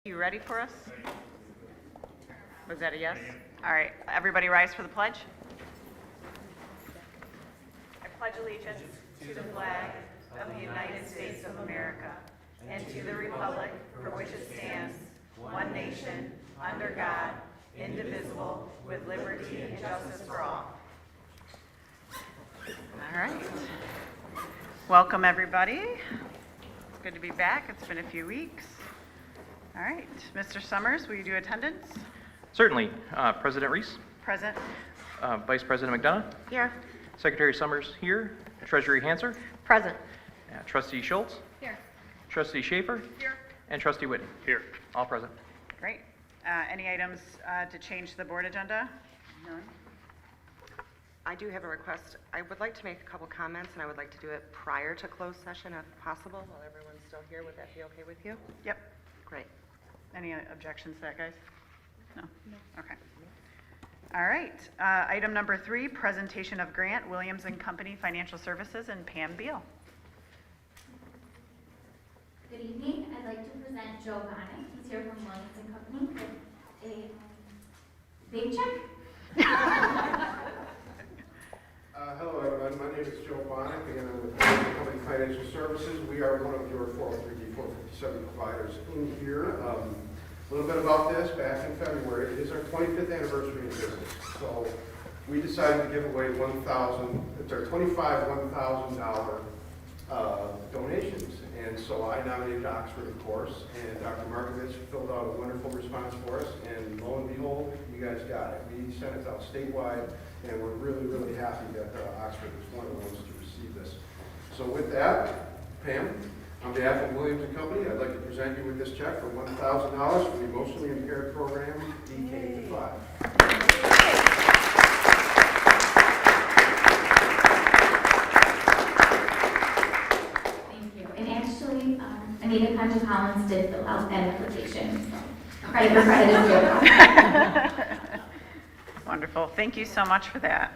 You ready for us? Was that a yes? All right, everybody rise for the pledge. I pledge allegiance to the flag of the United States of America and to the republic for which it stands, one nation, under God, indivisible, with liberty and justice for all. All right. Welcome, everybody. It's good to be back. It's been a few weeks. All right, Mr. Summers, will you do attendance? Certainly. President Reese, Present. Vice President McDonough, Here. Secretary Summers here, Treasury Hanser, Present. Trustee Schultz, Here. Trustee Schaefer, Here. and Trustee Whitten. Here. All present. Great. Any items to change the board agenda? None. I do have a request. I would like to make a couple comments, and I would like to do it prior to closed session if possible, while everyone's still here. Would that be okay with you? Yep. Great. Any objections to that, guys? No? Okay. All right. Item number 3, presentation of grant, Williams and Company Financial Services and Pam Beal. Good evening. I'd like to present Joe Bonnet. He's here from Williams and Company with a big check. Hello, everyone. My name is Joe Bonnet, and I'm with Williams Company Financial Services. We are one of your 403D 457 providers in here. A little bit about this. Back in February, it is our 25th anniversary in business. So we decided to give away it's our 25 $1,000 donations. And so I nominated Oxford, of course, and Dr. Markovich filled out a wonderful response for us, and lo and behold, you guys got it. We sent it out statewide, and we're really, really happy that Oxford was one of the ones to receive this. So with that, Pam, on behalf of Williams and Company, I'd like to present you with this check for $1,000 for the emotionally impaired program, DK to 5. Anita Concha Collins did fill out that application, so credit for credit is due. Wonderful. Thank you so much for that.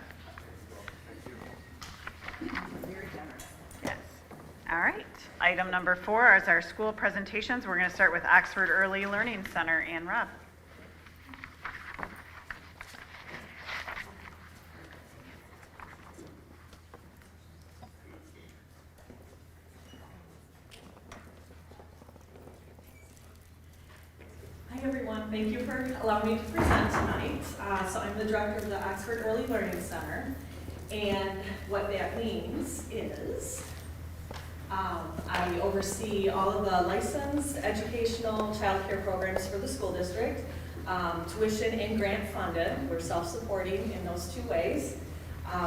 Yes. All right. Item number 4 is our school presentations. We're going to start with Oxford Early Learning Center and Rob. Hi everyone, thank you for allowing me to present tonight. So I'm the director of the Oxford Early Learning Center, and what that means is I oversee all of the licensed educational child care programs for the school district, tuition and grant funded. We're self-supporting in those 2 ways.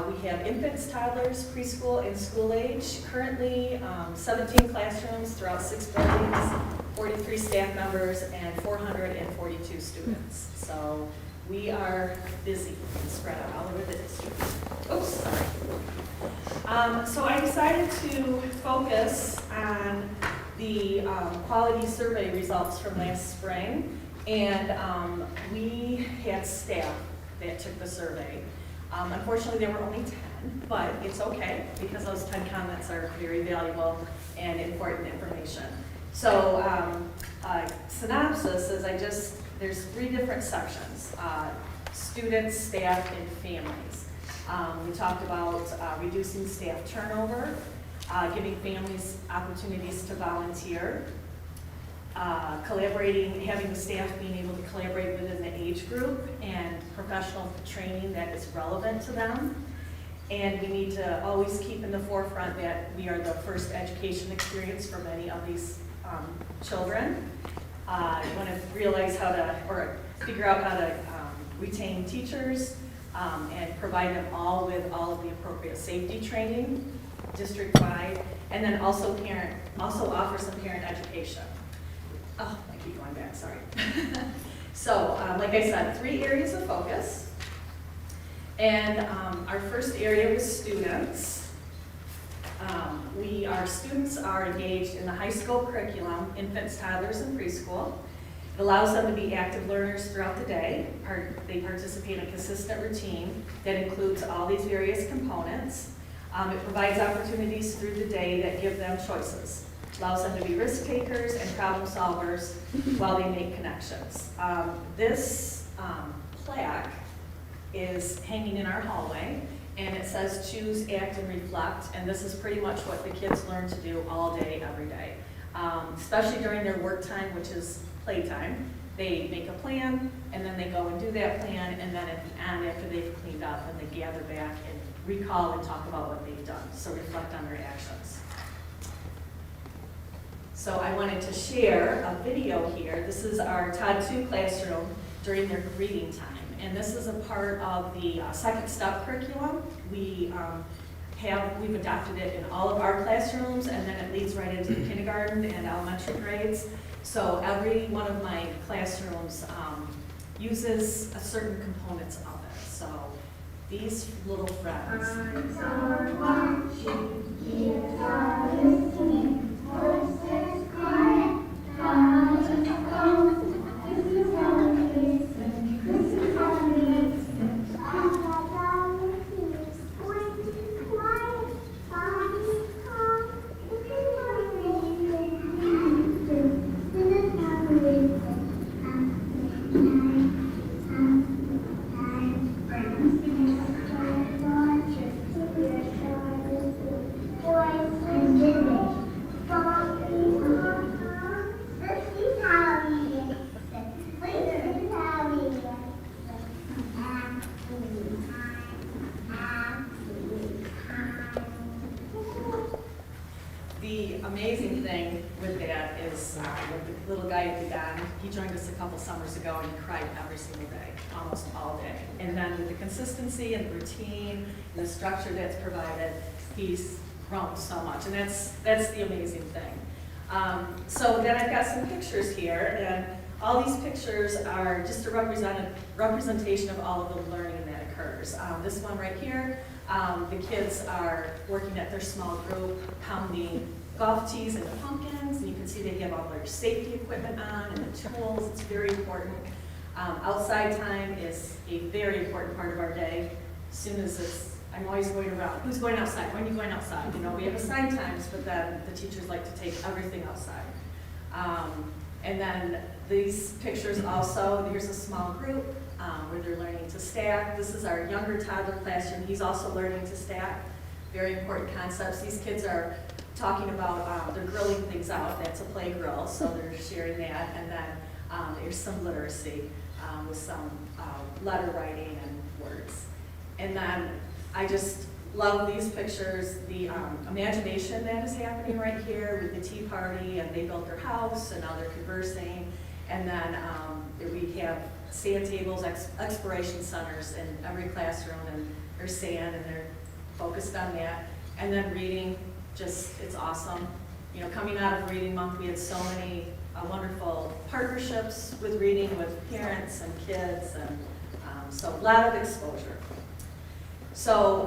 We have infants, toddlers, preschool, and school age. Currently, 17 classrooms throughout 6 buildings, 43 staff members, and 442 students. So we are busy and spread out all over the district. Oops, sorry. So I decided to focus on the quality survey results from last spring, and we had staff that took the survey. Unfortunately, there were only 10, but it's okay because those 10 comments are very valuable and important information. So synopsis is there's 3 different sections, students, staff, and families. We talked about reducing staff turnover, giving families opportunities to volunteer, collaborating, having the staff being able to collaborate within the age group, and professional training that is relevant to them. And we need to always keep in the forefront that we are the first education experience for many of these children. We want to realize figure out how to retain teachers and provide them all with all of the appropriate safety training district-wide, and then also offer some parent education. Oh, I keep going back, sorry. So, like I said, 3 areas of focus. And our first area was students. Our students are engaged in the high school curriculum, infants, toddlers, and preschool. It allows them to be active learners throughout the day. They participate in a consistent routine that includes all these various components. It provides opportunities through the day that give them choices. allows them to be risk takers and problem solvers while they make connections. This plaque is hanging in our hallway, and it says choose, act, and reflect, and this is pretty much what the kids learn to do all day, every day. Especially during their work time, which is playtime. They make a plan, and then they go and do that plan, and then at the end, after they've cleaned up, and they gather back and recall and talk about what they've done, so reflect on their actions. So I wanted to share a video here. This is our Todd 2 classroom during their reading time. And this is a part of the second step curriculum. We've adopted it in all of our classrooms, and then it leads right into the kindergarten and elementary grades. So every one of my classrooms uses a certain components of it. So these little friends. The amazing thing with that is with the little guy at the end, he joined us a couple summers ago and he cried every single day, almost all day. And then with the consistency and the routine and the structure that's provided, he's grown so much, and that's the amazing thing. So then I've got some pictures here, and all these pictures are just a representation of all of the learning that occurs. This one right here, the kids are working at their small group, pounding golf tees into pumpkins, and you can see they have all their safety equipment on and the tools. It's very important. Outside time is a very important part of our day. As soon as I'm always going around, who's going outside? When are you going outside? You know, we have assigned times, but then the teachers like to take everything outside. And then these pictures also, here's a small group where they're learning to stack. This is our younger toddler classroom. He's also learning to stack. Very important concepts. These kids are talking about, they're grilling things out. That's a play grill, so they're sharing that. And then there's some literacy with some letter writing and words. And then I just love these pictures, the imagination that is happening right here with the tea party, and they built their house, and now they're conversing. And then we have sand tables, exploration centers in every classroom, and there's sand, and they're focused on that. And then reading, just, it's awesome. You know, coming out of Reading Month, we had so many wonderful partnerships with reading with parents and kids, and so a lot of exposure. So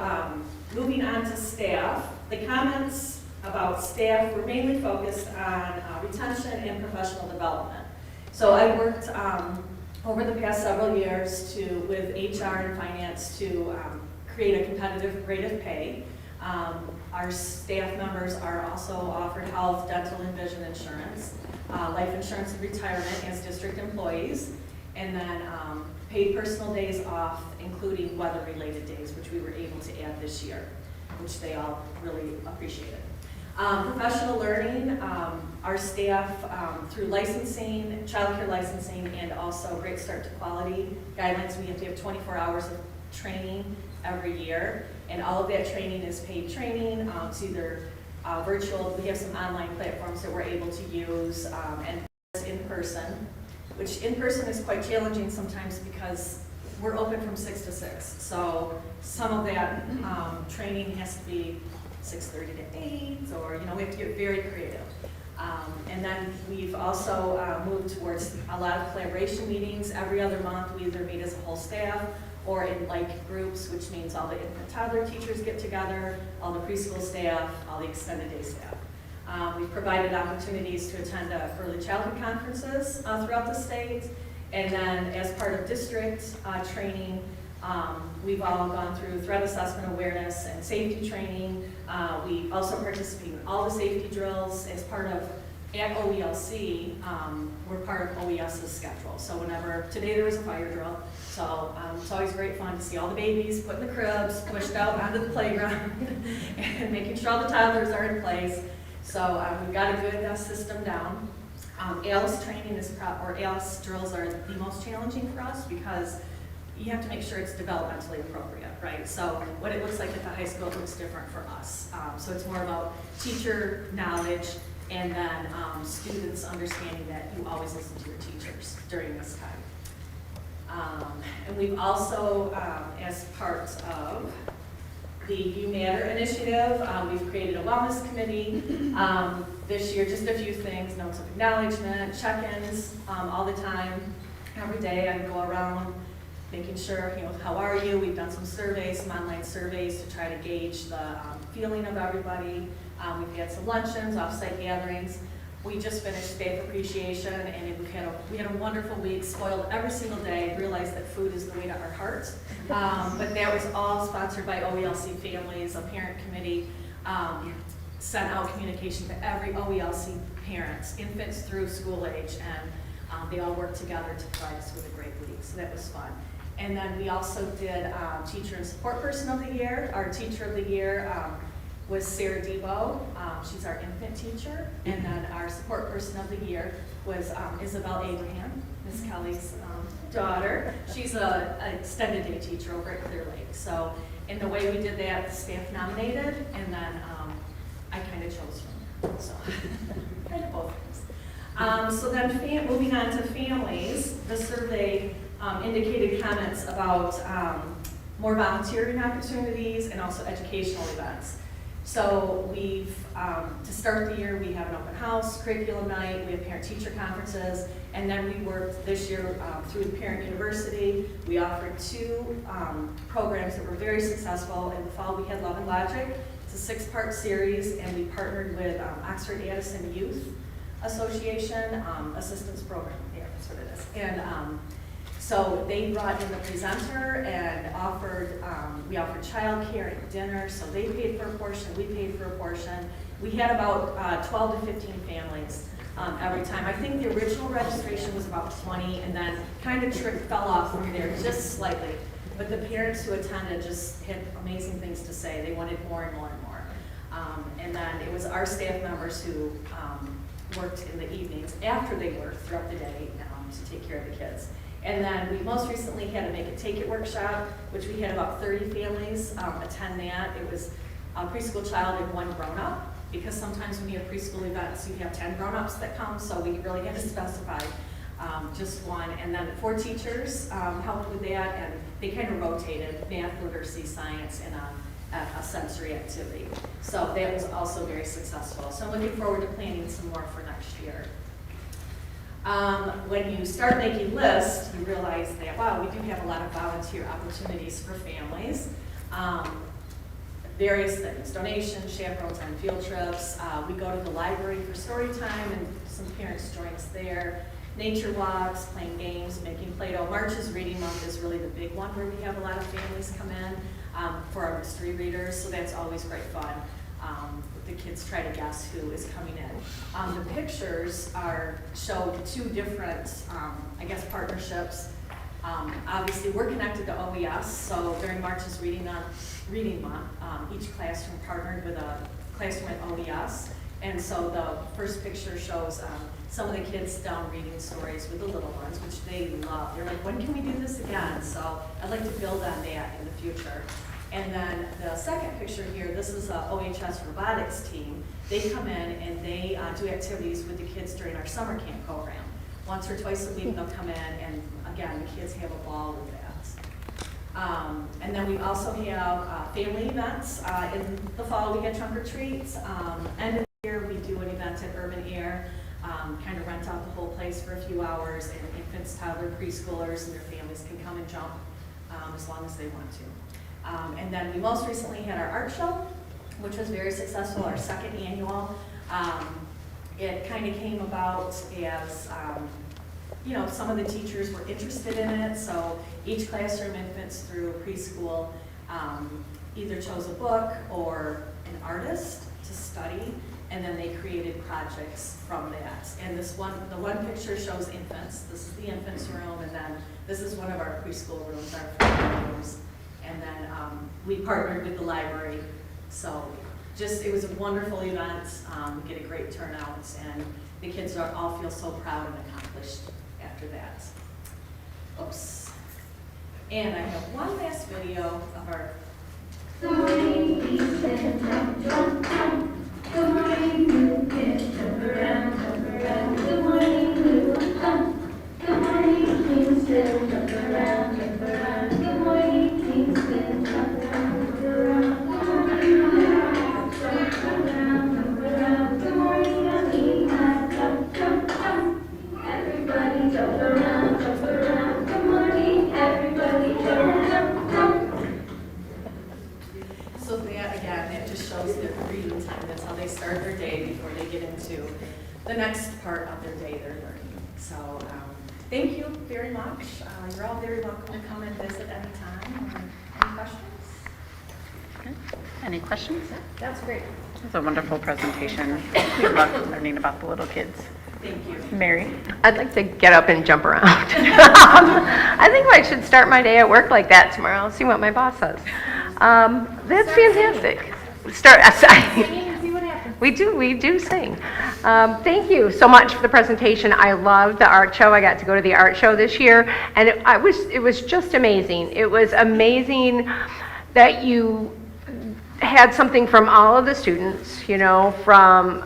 moving on to staff, the comments about staff were mainly focused on retention and professional development. So I worked over the past several years with HR and finance to create a competitive rate of pay. Our staff members are also offered health, dental, and vision insurance, life insurance and retirement as district employees, and then paid personal days off, including weather-related days, which we were able to add this year, which they all really appreciated. Professional learning, our staff through licensing, childcare licensing, and also Great Start to Quality guidelines, we have to have 24 hours of training every year, and all of that training is paid training. It's either virtual, we have some online platforms that we're able to use, and in person, which in person is quite challenging sometimes because we're open from 6 to 6. So some of that training has to be 6:30 to 8, or we have to get very creative. And then we've also moved towards a lot of collaboration meetings. Every other month we either meet as a whole staff or in like groups, which means all the infant toddler teachers get together, all the preschool staff, all the extended day staff. We've provided opportunities to attend early childhood conferences throughout the state. And then as part of district training, We've all gone through threat assessment awareness and safety training. We also participate in all the safety drills as part of, at OELC, we're part of OES's schedule. So whenever, today there was a fire drill, so it's always great fun to see all the babies put in the cribs, pushed out onto the playground, and making sure all the toddlers are in place. So we've got a good system down. ALICE training is, or ALICE drills are the most challenging for us because you have to make sure it's developmentally appropriate, right? So what it looks like at the high school looks different for us. So it's more about teacher knowledge and then students understanding that you always listen to your teachers during this time. And we've also, as part of the You Matter initiative, we've created a wellness committee. This year, just a few things, notes of acknowledgement, check-ins all the time. Every day I go around making sure, how are you? We've done some surveys, some online surveys to try to gauge the feeling of everybody. We've had some luncheons, off-site gatherings. We just finished Faith Appreciation, and we had a wonderful week, spoiled every single day, realized that food is the way to our hearts. But that was all sponsored by OELC families, a parent committee, sent out communication to every OELC parents, infants through school age, and they all worked together to provide us with a great week, so that was fun. And then we also did Teacher and Support Person of the Year. Our Teacher of the Year was Sarah Debo. She's our infant teacher. And then our Support Person of the Year was Isabel Abraham, Miss Kelly's daughter. She's an extended day teacher over at Clear Lake. So in the way we did that, the staff nominated, and then I kind of chose from them. So kind of both things. So then moving on to families, the survey indicated comments about more volunteering opportunities and also educational events. So we've, to start the year, we have an open house, curriculum night, we have parent-teacher conferences, and then we worked this year through the Parent University. We offered 2 programs that were very successful. In the fall, we had Love and Logic. It's a 6-part series, and we partnered with Oxford Addison Youth Association Assistance Program. Yeah, that's what it is. And so they brought in the presenter and we offered childcare and dinner, so they paid for a portion, we paid for a portion. We had about 12 to 15 families every time. I think the original registration was about 20 and then kind of fell off from there just slightly. But the parents who attended just had amazing things to say. They wanted more and more and more. And then it was our staff members who worked in the evenings after they worked throughout the day to take care of the kids. And then we most recently had a Make It Take It workshop, which we had about 30 families attend that. It was a preschool child and 1 grown-up, because sometimes when you have preschool events, you have 10 grown-ups that come, so we really had to specify just 1. And then 4 teachers helped with that, and they kind of rotated math, literacy, science, and a sensory activity. So that was also very successful. So I'm looking forward to planning some more for next year. When you start making lists, you realize that, wow, we do have a lot of volunteer opportunities for families. Various things, donations, chaperones on field trips. We go to the library for story time, and some parents join us there. Nature walks, playing games, making Play-Doh. March's Reading Month is really the big one where we have a lot of families come in for our mystery readers, so that's always great fun. The kids try to guess who is coming in. The pictures show 2 different, partnerships. Obviously, we're connected to OES, so during March's Reading Month, each classroom partnered with a classroom at OES, and so the first picture shows some of the kids down reading stories with the little ones, which they love. They're like, when can we do this again? So I'd like to build on that in the future. And then the second picture here, this is a OHS robotics team. They come in and they do activities with the kids during our summer camp program. Once or twice a week they'll come in, and again, the kids have a ball with that. And then we also have family events. In the fall we had trunk or treats. End of the year we do an event at Urban Air, kind of rent out the whole place for a few hours, and infants, toddler, preschoolers, and their families can come and jump as long as they want to. And then we most recently had our art show, which was very successful, our 2nd annual. It kind of came about as some of the teachers were interested in it, so each classroom infants through preschool either chose a book or an artist to study, and then they created projects from that. And the one picture shows infants. This is the infants room, and then this is one of our preschool rooms, our family rooms. And then we partnered with the library. So it was a wonderful event, get a great turnout, and the kids all feel so proud and accomplished after that. Oops. And I have one last video of our. Good morning, please stand up, jump, jump. Good morning, new kids, jump around, jump around. Good morning, new jump. Good morning, Kingston, jump around, jump around. Good morning, Kingston, jump around, jump around. Good morning, jump around, jump around. Good morning, Alina, jump, jump, jump. Everybody jump around, jump around. Good morning, everybody jump, jump, jump. So that, again, it just shows their reading time. That's how they start their day before they get into the next part of their day they're learning. So thank you very much. You're all very welcome to come and visit anytime. Any questions? Good. Any questions? That's great. It's a wonderful presentation. We love learning about the little kids. Thank you. Mary? I'd like to get up and jump around. I think I should start my day at work like that tomorrow, see what my boss says. That's fantastic. We do sing. Thank you so much for the presentation. I loved the art show. I got to go to the art show this year, and it was just amazing. It was amazing that you had something from all of the students, from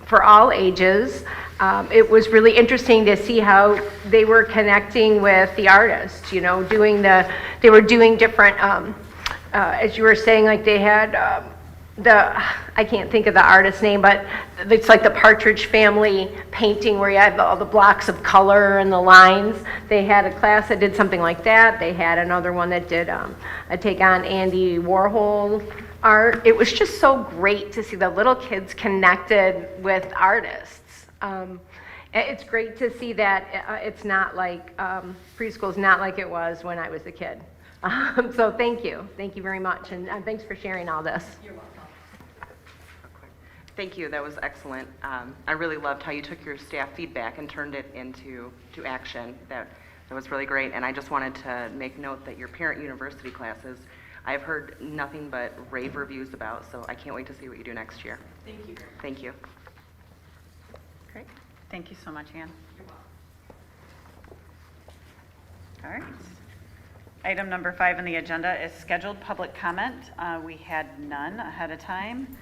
for all ages. It was really interesting to see how they were connecting with the artists, they were doing different, as you were saying, like they had I can't think of the artist's name, but it's like the Partridge Family painting where you have all the blocks of color and the lines. They had a class that did something like that. They had another one that did a take on Andy Warhol art. It was just so great to see the little kids connected with artists. It's great to see that it's not like, preschool's not like it was when I was a kid. So thank you very much, and thanks for sharing all this. You're welcome. Thank you, that was excellent. I really loved how you took your staff feedback and turned it into action. That was really great, and I just wanted to make note that your parent university classes, I've heard nothing but rave reviews about, so I can't wait to see what you do next year. Thank you. Thank you. Great. Thank you so much, Ann. You're welcome. All right. Item number 5 on the agenda is scheduled public comment. We had none ahead of time.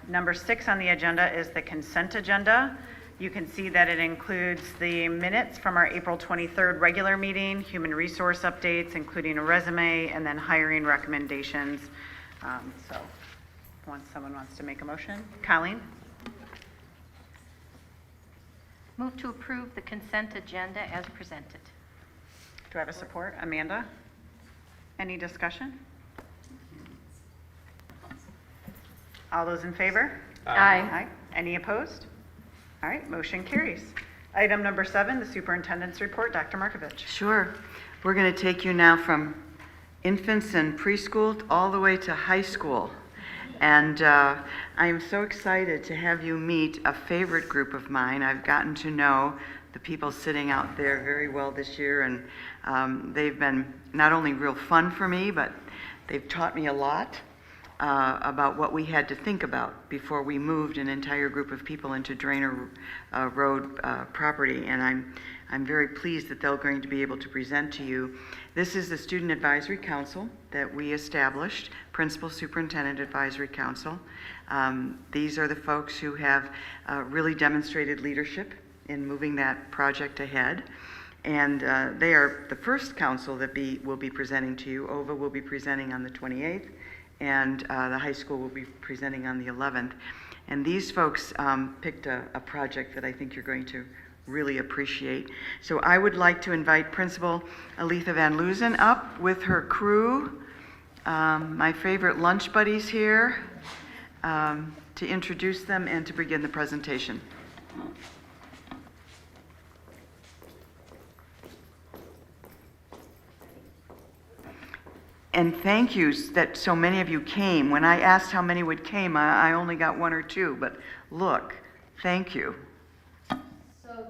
Number 6 on the agenda is the consent agenda. You can see that it includes the minutes from our April 23rd regular meeting, human resource updates, including a resume, and then hiring recommendations. So once someone wants to make a motion. Colleen? Move to approve the consent agenda as presented. Do I have a support? Amanda? Any discussion? All those in favor? Aye. Any opposed? All right, motion carries. Item number 7, the superintendent's report. Dr. Markovich. Sure. We're going to take you now from infants and preschool all the way to high school. And I am so excited to have you meet a favorite group of mine. I've gotten to know the people sitting out there very well this year, and they've been not only real fun for me, but they've taught me a lot about what we had to think about before we moved an entire group of people into Drainer Road property. And I'm very pleased that they're going to be able to present to you. This is the Student Advisory Council that we established, Principal Superintendent Advisory Council. These are the folks who have really demonstrated leadership in moving that project ahead. And they are the first council that will be presenting to you. OVA will be presenting on the 28th, and the high school will be presenting on the 11th. And these folks picked a project that I think you're going to really appreciate. So I would like to invite Principal Aletha Van Loozen up with her crew, my favorite lunch buddies here, to introduce them and to begin the presentation. And thank yous that so many of you came. When I asked how many would came, I only got one or two, but look, thank you. So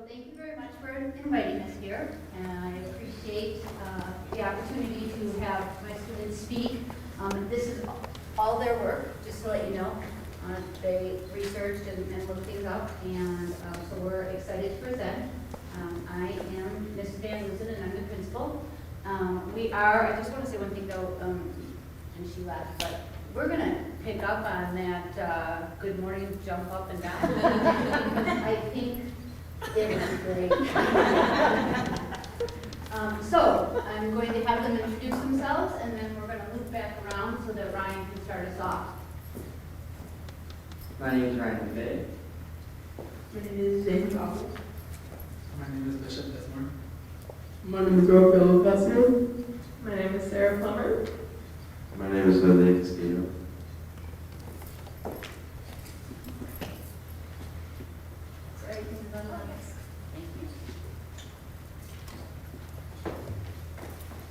thank you very much for inviting us here, and I appreciate the opportunity to have my students speak. This is all their work, just to let you know. They researched and looked things up, and so we're excited to present. I am Mrs. Van Loosen, and I'm the principal. I just want to say one thing though, and she left, but we're going to pick up on that good morning jump up and down. I think it was great. So I'm going to have them introduce themselves, and then we're going to loop back around so that Ryan can start us off. My name is Ryan McVeigh. My name is James Crawford. My name is Bishop Bismarck. My name is Gabriel Casio. My name is Sarah Plummer. My name is Lily Castillo.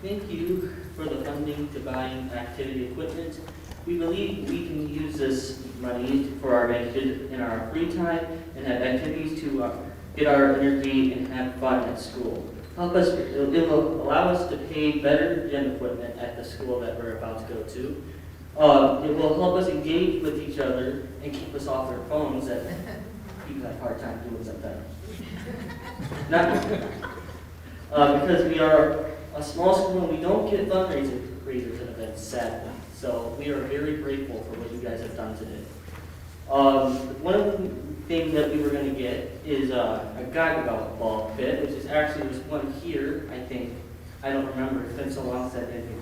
Thank you for the funding to buying activity equipment. We believe we can use this money for our kids in our free time and have activities to get our energy and have fun at school. It will allow us to pay better gym equipment at the school that we're about to go to. It will help us engage with each other and keep us off our phones that people have a hard time doing sometimes. Because we are a small school and we don't get fundraisers and events, sadly. So we are very grateful for what you guys have done today. One of the things that we were going to get is a Gaga ball pit, which is actually there's one here, I think. I don't remember, it's been so long since I did it.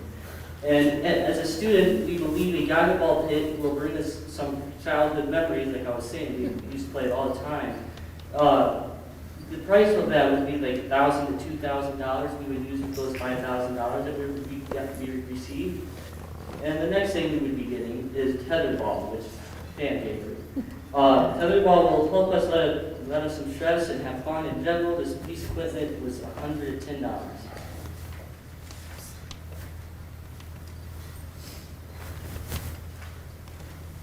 And as a student, we believe a Gaga ball pit will bring us some childhood memories, like I was saying, we used to play it all the time. The price of that would be like $1,000 to $2,000. We would use those $5,000 that we received. And the next thing we would be getting is tetherball, which is fan favorite. Tetherball will help us let us some stress and have fun in general. This piece of equipment was $110.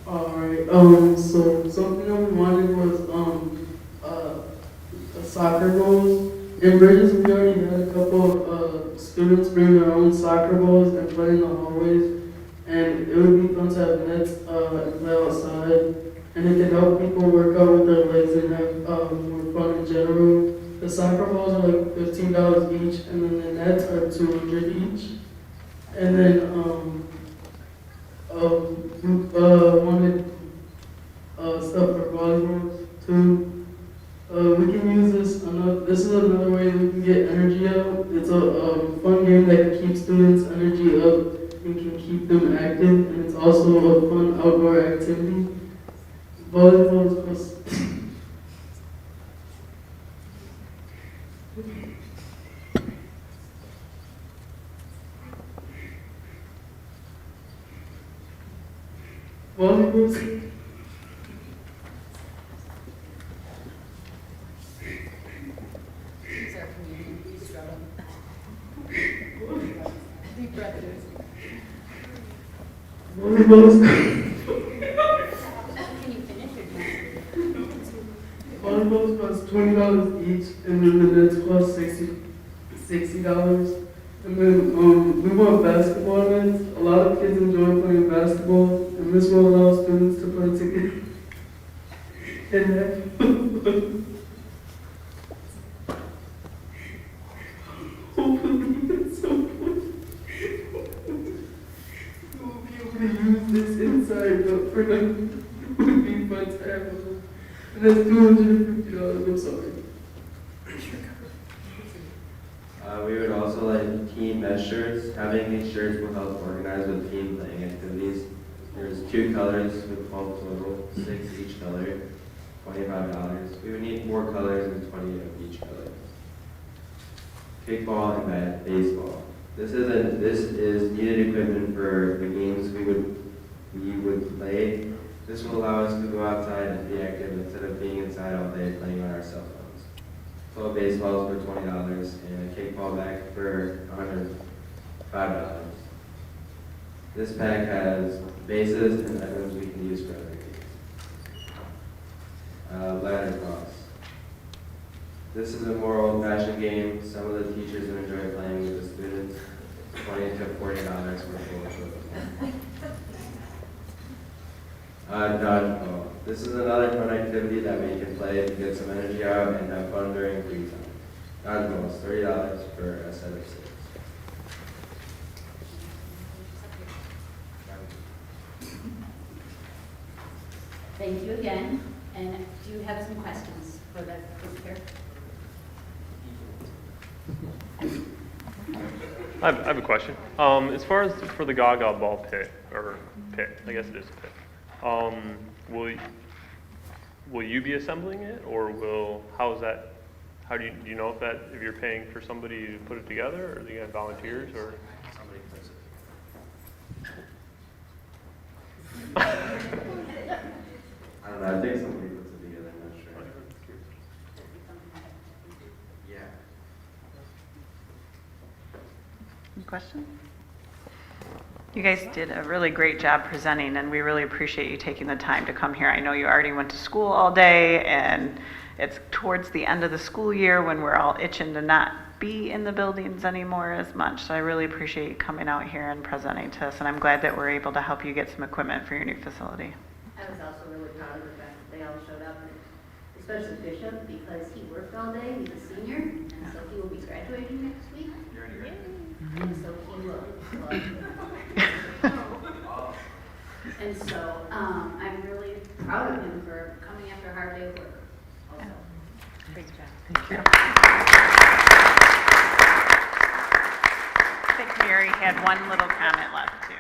Alright, so something that we wanted was soccer balls. In Bridges, we already had a couple of students bring their own soccer balls and play in the hallways. And it would be fun to have nets and play outside. And it can help people work out with their legs and have more fun in general. The soccer balls are like $15 each, and then the nets are $200 each. And then wanted stuff for volleyballs too. We can use this. This is another way we can get energy out. It's a fun game that can keep students' energy up and can keep them active, and it's also a fun outdoor activity. Volleyball is volleyball. Volleyballs cost $20 each, and then the nets cost $60. And then we want basketball nets. A lot of kids enjoy playing basketball, and this will allow students to play together and have fun. Hopefully at some point we'll be able to use this inside for them. It would be fun to have them. And that's $250, I'm sorry. We would also like team mesh shirts. Having these shirts will help organize with team playing activities. There's 2 colors with 12 total, 6 each color, $25. We would need 4 colors and 20 of each color. Kickball and baseball. This is needed equipment for the games we would play. This will allow us to go outside and be active instead of being inside all day playing on our cell phones. 12 baseballs for $20 and a kickball bat for $5. This pack has bases and items we can use for other games. Ladder toss. This is a more old-fashioned game. Some of the teachers enjoy playing with the students. $20 to $40 for full equipment. Dodgeball. This is another fun activity that we can play to get some energy out and have fun during free time. Dodgeball is $30 for a set of 6. Thank you again. And do you have some questions for the group here? I have a question. As far as for the Gaga ball pit, I guess it is a pit. Will you be assembling it, or how do you know if you're paying for somebody to put it together, or do you have volunteers, or? Somebody puts it. I don't know. I think somebody puts it together. I'm not sure. Yeah. Any questions? You guys did a really great job presenting, and we really appreciate you taking the time to come here. I know you already went to school all day, and it's towards the end of the school year when we're all itching to not be in the buildings anymore as much. So I really appreciate you coming out here and presenting to us, and I'm glad that we're able to help you get some equipment for your new facility. I was also really proud of the fact that they all showed up, especially Bishop, because he worked all day. He's a senior, and so he will be graduating next week. And so he will. And so I'm really proud of him for coming after a hard day of work also. Great job. Thank you. I think Mary had one little comment left too.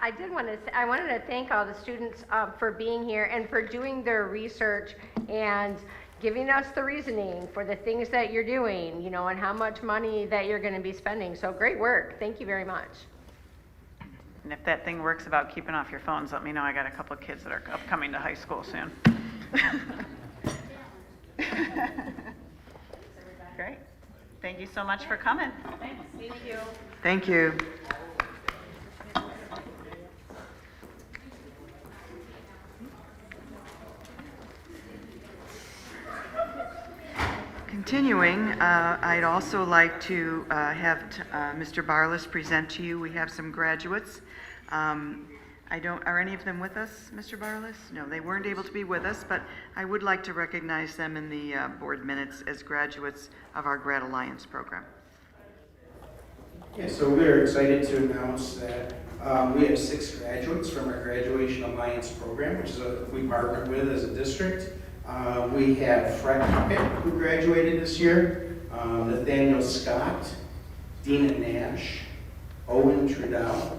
I did want to say, I wanted to thank all the students for being here and for doing their research and giving us the reasoning for the things that you're doing, you know, and how much money that you're going to be spending. So great work. Thank you very much. And if that thing works about keeping off your phones, let me know. I got a couple of kids that are upcoming to high school soon. Great. Thank you so much for coming. Thanks. Thank you. Thank you. Continuing, I'd also like to have Mr. Barlas present to you. We have some graduates. Are any of them with us, Mr. Barlas? No, they weren't able to be with us, but I would like to recognize them in the board minutes as graduates of our Grad Alliance program. Yeah, so we're excited to announce that we have 6 graduates from our Graduation Alliance program, which is we partnered with as a district. We have Fred Puckett, who graduated this year, Nathaniel Scott, Dina Nash, Owen Trudell,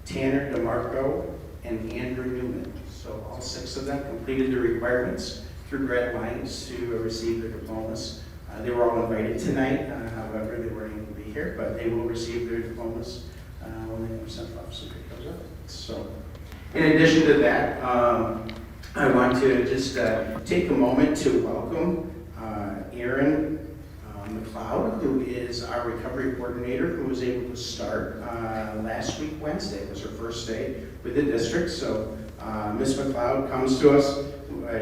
Tanner DeMarco, and Andrew Newman. So all 6 of them completed the requirements through Grad Alliance to receive their diplomas. They were all invited tonight, however, they weren't able to be here, but they will receive their diplomas when they are sent off, so it goes up. So, in addition to that, I want to just take a moment to welcome Erin McLeod, who is our recovery coordinator, who was able to start last week, Wednesday. It was her first day with the district. So Ms. McLeod comes to us.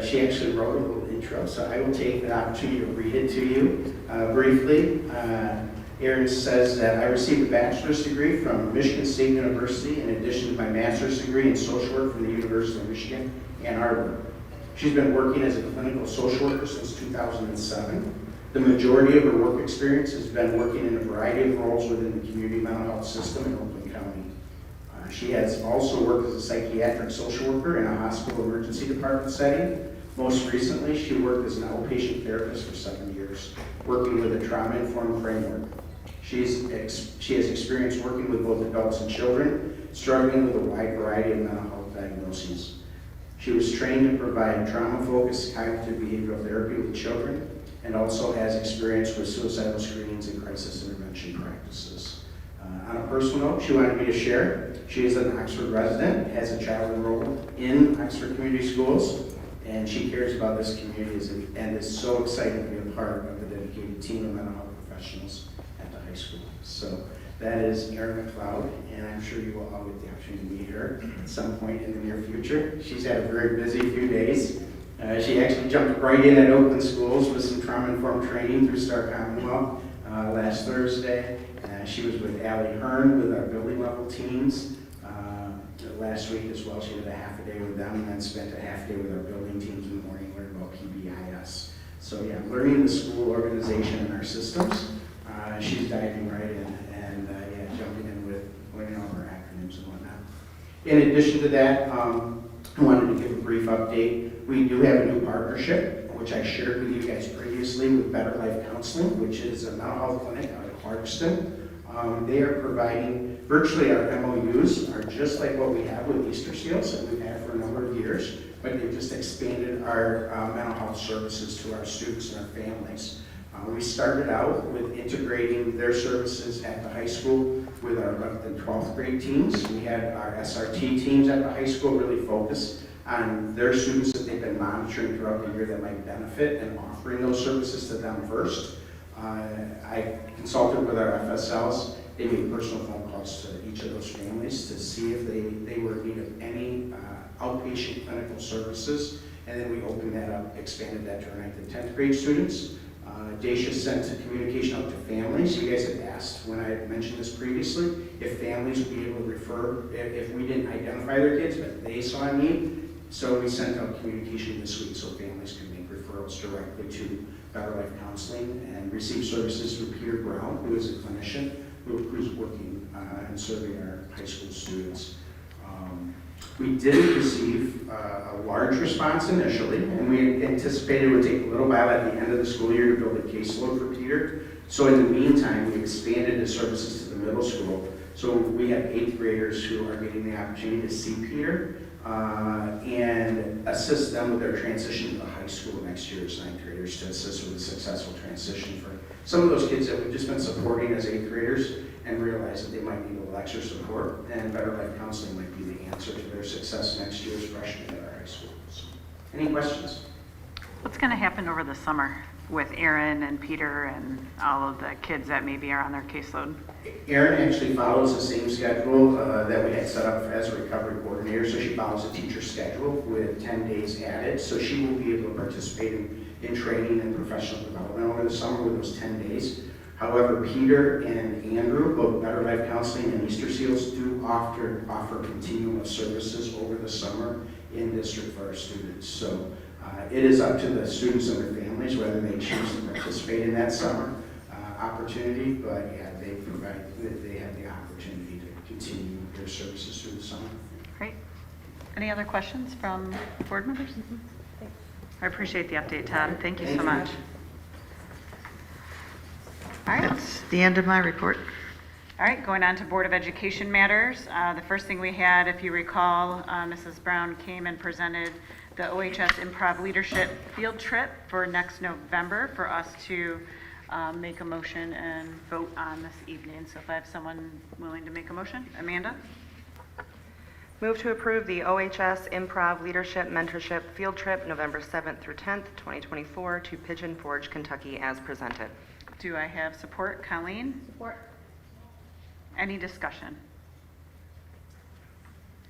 She actually wrote a little intro, so I will take the opportunity to read it to you briefly. Erin says that I received a bachelor's degree from Michigan State University in addition to my master's degree in social work from the University of Michigan, Ann Arbor. She's been working as a clinical social worker since 2007. The majority of her work experience has been working in a variety of roles within the community mental health system in Oakland County. She has also worked as a psychiatric social worker in a hospital emergency department setting. Most recently, she worked as an outpatient therapist for 7 years, working with a trauma-informed framework. She has experience working with both adults and children, struggling with a wide variety of mental health diagnoses. She was trained to provide trauma-focused cognitive behavioral therapy with children, and also has experience with suicidal screenings and crisis intervention practices. On a personal note, she wanted me to share, she is an Oxford resident, has a child enrolled in Oxford Community Schools, and she cares about this community and is so excited to be a part of the dedicated team of mental health professionals at the high school. So That is Erin McLeod, and I'm sure you will all get the opportunity to meet her at some point in the near future. She's had a very busy few days. She actually jumped right in at Oakland Schools with some trauma-informed training through Star Commonwealth last Thursday. She was with Allie Hearn with our building level teams last week as well. She did a half a day with them and then spent a half day with our building teams in the morning learning about PBIS. So yeah, learning the school organization and our systems. She's diving right in and yeah, jumping in with learning all our acronyms and whatnot. In addition to that, I wanted to give a brief update. We do have a new partnership, which I shared with you guys previously, with Better Life Counseling, which is a mental health clinic out of Clarkston. They are providing, virtually our MOUs are just like what we have with Easter Seals that we've had for a number of years, but they've just expanded our mental health services to our students and our families. We started out with integrating their services at the high school with our 11th and 12th grade teams. We had our SRT teams at the high school really focus on their students that they've been monitoring throughout the year that might benefit and offering those services to them first. I consulted with our FSLs. They made personal phone calls to each of those families to see if they were in need of any outpatient clinical services. And then we opened that up, expanded that to our 9th and 10th grade students. Dacia sent a communication out to families. You guys had asked when I had mentioned this previously, if families would be able to refer, if we didn't identify their kids, but they saw a need. So we sent out communication this week so families could make referrals directly to Better Life Counseling and receive services through Peter Brown, who is a clinician who's working and serving our high school students. We didn't receive a large response initially, and we anticipated it would take a little while at the end of the school year to build a caseload for Peter. So in the meantime, we expanded the services to the middle school. So we have 8th graders who are getting the opportunity to see Peter and assist them with their transition to the high school next year as 9th graders, to assist with a successful transition for some of those kids that we've just been supporting as 8th graders and realize that they might need a little extra support, and Better Life Counseling might be the answer to their success next year as freshmen at our high school. So, any questions? What's going to happen over the summer with Aaron and Peter and all of the kids that maybe are on their caseload? Erin actually follows the same schedule that we had set up as a recovery coordinator, so she follows a teacher schedule with 10 days added, so she will be able to participate in training and professional development over the summer with those 10 days. However, Peter and Andrew, both Better Life Counseling and Easter Seals, do offer a continuum of services over the summer in district for our students. So it is up to the students and their families whether they choose to participate in that summer opportunity, but yeah, they have the opportunity to continue their services through the summer. Great. Any other questions from board members? I appreciate the update, Todd. Thank you so much. All right. That's the end of my report. All right, going on to Board of Education matters. The first thing we had, if you recall, Mrs. Brown came and presented the OHS Improv Leadership Field Trip for next November for us to make a motion and vote on this evening. So if I have someone willing to make a motion, Amanda? Move to approve the OHS Improv Leadership Mentorship Field Trip November 7th through 10th, 2024 to Pigeon Forge, Kentucky as presented. Do I have support? Colleen? Support. Any discussion?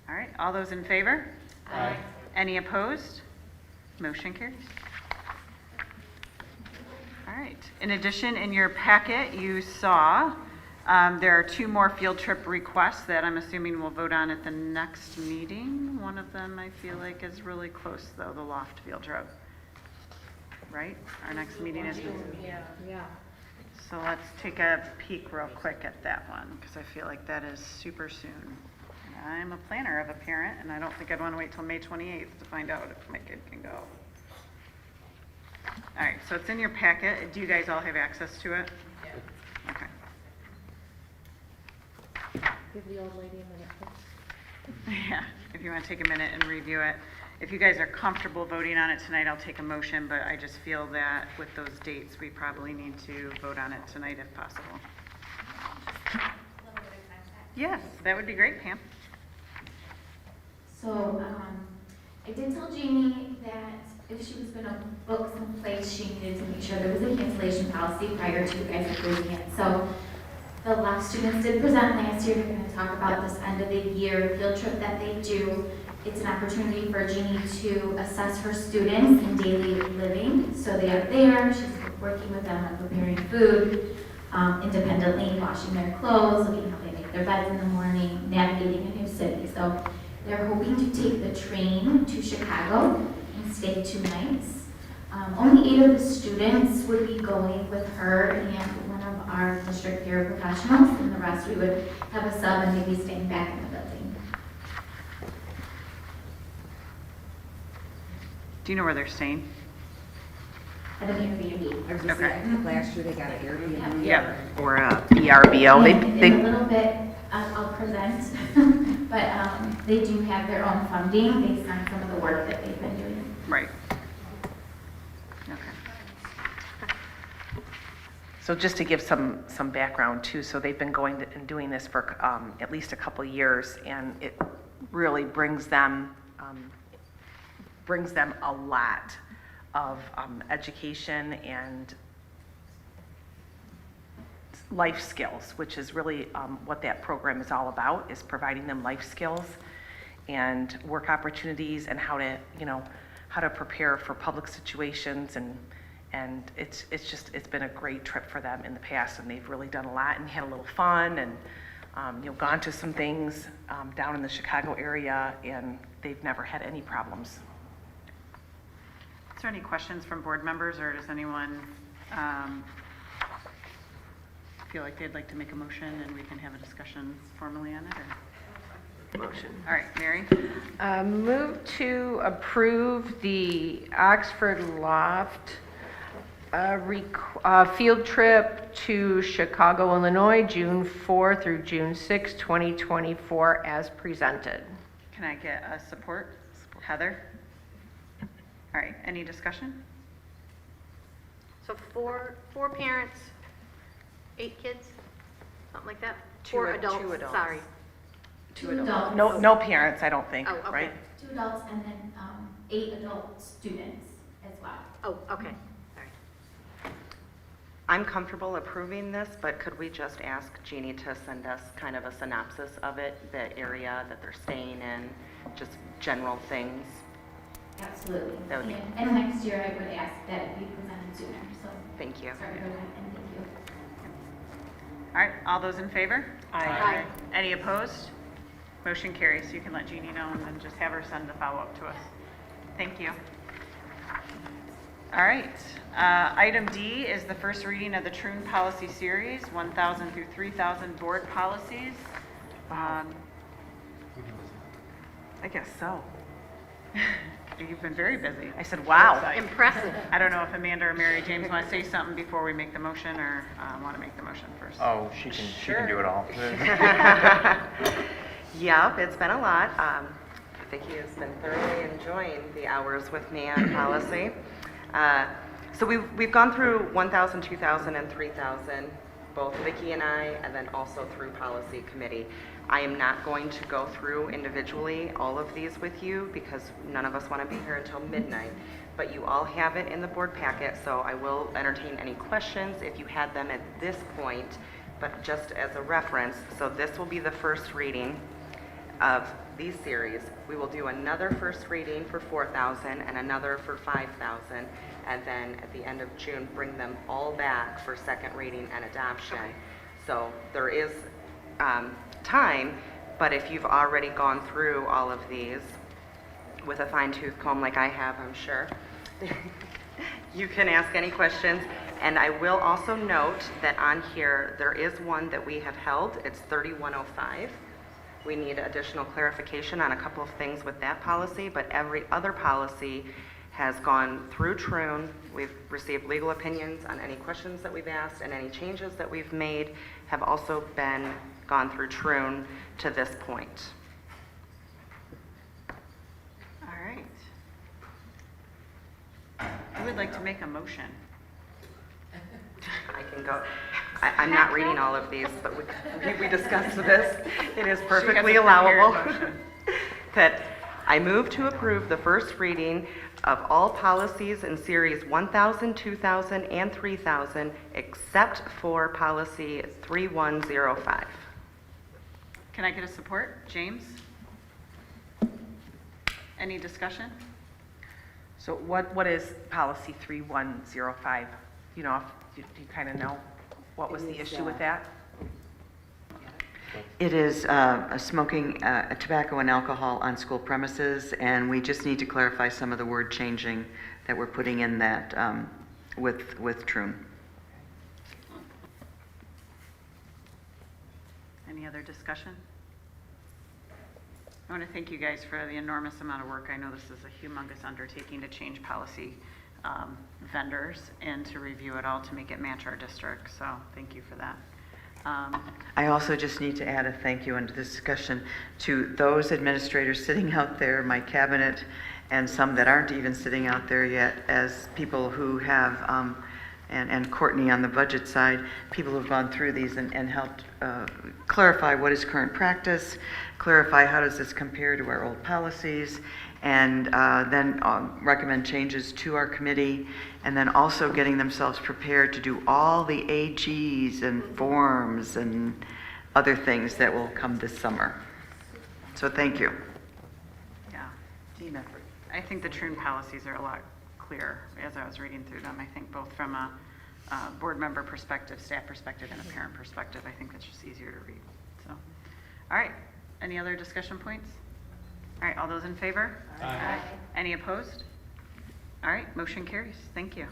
All right, all those in favor? Aye. Any opposed? Motion carries. All right, in addition, in your packet, you saw there are 2 more field trip requests that I'm assuming we'll vote on at the next meeting. One of them I feel like is really close, though, the Loft field trip. Right? Our next meeting is... Yeah. So let's take a peek real quick at that one, because I feel like that is super soon. And I'm a planner of a parent, and I don't think I'd want to wait till May 28th to find out if my kid can go. All right, so it's in your packet. Do you guys all have access to it? Yeah. Okay. Give the old lady a minute, please. Yeah, if you want to take a minute and review it. If you guys are comfortable voting on it tonight, I'll take a motion, but I just feel that with those dates, we probably need to vote on it tonight if possible. Yes, that would be great, Pam. So, I did tell Jamie that if she was gonna book someplace, she needed to make sure there was a cancellation policy prior to you guys approving it. So, the last students did present last year. They're going to talk about this end of the year field trip that they do. It's an opportunity for Jeannie to assess her students in daily living. So they are there, she's working with them on preparing food, independently washing their clothes, looking how they make their beds in the morning, navigating a new city. So they're hoping to take the train to Chicago and stay 2 nights. Only 8 of the students would be going with her and one of our district paraprofessionals, and the rest we would have a sub and maybe staying back in the building. Do you know where they're staying? At an Airbnb. Okay. Last year they got an Airbnb. Yeah. Or a VRBO. In a little bit, I'll present, but they do have their own funding based on some of the work that they've been doing. Right. So just to give some background too, so they've been going and doing this for at least a couple years, and it really brings them a lot of education and life skills, which is really what that program is all about, is providing them life skills and work opportunities and how to prepare for public situations, and it's been a great trip for them in the past, and they've really done a lot and had a little fun and gone to some things down in the Chicago area, and they've never had any problems. Is there any questions from board members, or does anyone feel like they'd like to make a motion and we can have a discussion formally on it? Or? Motion. All right, Mary? Move to approve the Oxford Loft field trip to Chicago, Illinois, June 4 through June 6, 2024, as presented. Can I get a support? Heather? All right, any discussion? So four parents, 8 kids, something like that? Two 4 adults. adults, sorry. 2 adults. No parents, I don't think, Oh, okay. right? 2 adults and then 8 adult students as well. Oh, okay. I'm comfortable approving this, but could we just ask Jeannie to send us kind of a synopsis of it, the area that they're staying in, just general things? Absolutely. That would be- And next year I would ask that it be presented sooner, so. Thank you. Sorry for that, and thank you. All right, all those in favor? Aye. Any opposed? Motion carries. You can let Jeannie know and then just have her send the follow-up to us. Thank you. All right, item D is the first reading of the Troon Policy Series, 1,000 through 3,000 board policies. I guess so. You've been very busy. I said, wow. Impressive. I don't know if Amanda or Mary James want to say something before we make the motion, or want to make the motion first. Oh, she can do it all. Yep, it's been a lot. Vicki has been thoroughly enjoying the hours with me on policy. So we've gone through 1,000, 2,000, and 3,000, both Vicki and I, and then also through policy committee. I am not going to go through individually all of these with you because none of us want to be here until midnight, but you all have it in the board packet, so I will entertain any questions if you had them at this point, but just as a reference, so this will be the first reading of these series. We will do another first reading for 4,000 and another for 5,000, and then at the end of June, bring them all back for second reading and adoption. So there is time, but if you've already gone through all of these with a fine-tooth comb like I have, I'm sure, you can ask any questions. And I will also note that on here, there is one that we have held. It's 3105. We need additional clarification on a couple of things with that policy, but every other policy has gone through Troon. We've received legal opinions on any questions that we've asked, and any changes that we've made have also been gone through Troon to this point. All right. I would like to make a motion. I can go. I'm not reading all of these, but we discussed this. It is perfectly allowable that I move to approve the first reading of all policies in Series 1000, 2000, and 3000, except for Policy 3105. Can I get a support? James? Any discussion? So what is Policy 3105? You know, do you kind of know what was the issue with that? It is smoking tobacco and alcohol on school premises, and we just need to clarify some of the word changing that we're putting in that with Troon. Any other discussion? I want to thank you guys for the enormous amount of work. I know this is a humongous undertaking to change policy vendors and to review it all to make it match our district, so thank you for that. I also just need to add a thank you into this discussion to those administrators sitting out there, my cabinet, and some that aren't even sitting out there yet, as people who have, and Courtney on the budget side, people who've gone through these and helped clarify what is current practice, clarify how does this compare to our old policies, and then recommend changes to our committee, and then also getting themselves prepared to do all the AGs and forms and other things that will come this summer. So thank you. Yeah, team effort. I think the Troon policies are a lot clearer as I was reading through them. I think both from a board member perspective, staff perspective, and a parent perspective, I think that's just easier to read. So, all right, any other discussion points? All right, all those in favor? Aye. Any opposed? All right, motion carries. Thank you.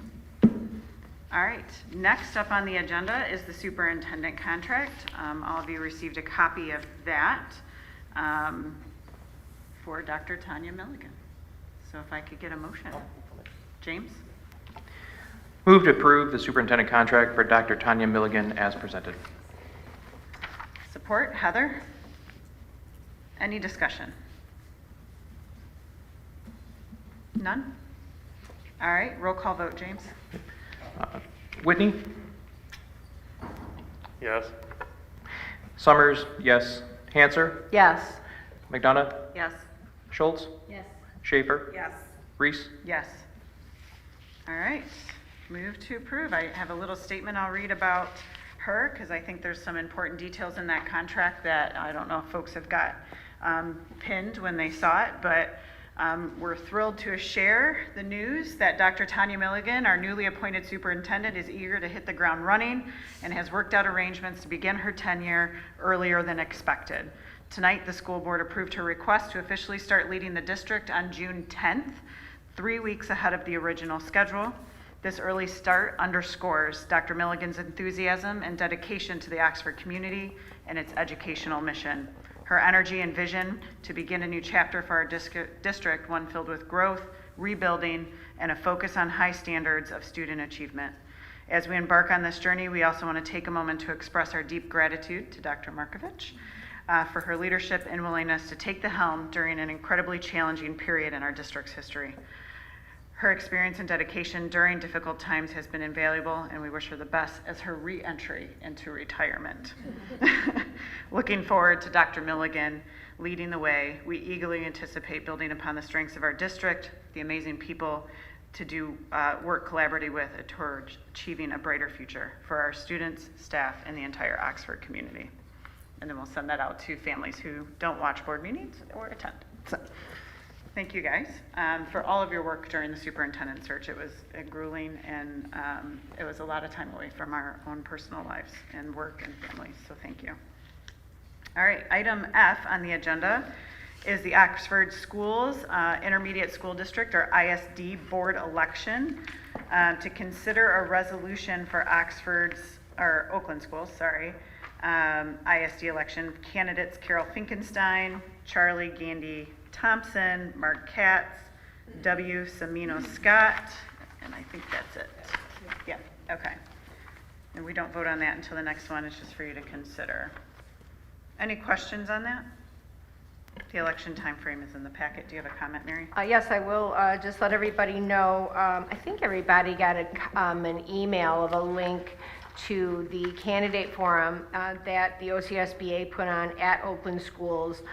All right, next up on the agenda is the superintendent contract. All of you received a copy of that for Dr. Tanya Milligan. So if I could get a motion. James? Move to approve the superintendent contract for Dr. Tanya Milligan as presented. Support. Heather? Any discussion? None? All right, roll call vote, James. Whitney? Yes. Summers, yes. Hanser? Yes. McDonough? Yes. Schultz? Yes. Schaefer? Yes. Reese? Yes. All right, move to approve. I have a little statement I'll read about her because I think there's some important details in that contract that I don't know if folks have got pinned when they saw it, but we're thrilled to share the news that Dr. Tanya Milligan, our newly appointed superintendent, is eager to hit the ground running and has worked out arrangements to begin her tenure earlier than expected. Tonight, the school board approved her request to officially start leading the district on June 10th, 3 weeks ahead of the original schedule. This early start underscores Dr. Milligan's enthusiasm and dedication to the Oxford community and its educational mission. Her energy and vision to begin a new chapter for our district, one filled with growth, rebuilding, and a focus on high standards of student achievement. As we embark on this journey, we also want to take a moment to express our deep gratitude to Dr. Markovich for her leadership and willingness to take the helm during an incredibly challenging period in our district's history. Her experience and dedication during difficult times has been invaluable, and we wish her the best as her re-entry into retirement. Looking forward to Dr. Milligan leading the way, we eagerly anticipate building upon the strengths of our district, the amazing people to do work collaboratively with towards achieving a brighter future for our students, staff, and the entire Oxford community. And then we'll send that out to families who don't watch board meetings or attend. So, thank you guys for all of your work during the superintendent search. It was grueling and it was a lot of time away from our own personal lives and work and families, so thank you. All right, item F on the agenda is the Oxford Schools Intermediate School District, or ISD, board election to consider a resolution for Oakland Schools, ISD election. Candidates Carol Finkenstein, Charlie Gandy Thompson, Mark Katz, W. Samino Scott, and I think that's it. Yeah, okay. And we don't vote on that until the next one, it's just for you to consider. Any questions on that? The election timeframe is in the packet. Do you have a comment, Mary? Yes, I will just let everybody know. I think everybody got an email of a link to the candidate forum that the OCSBA put on at Oakland Schools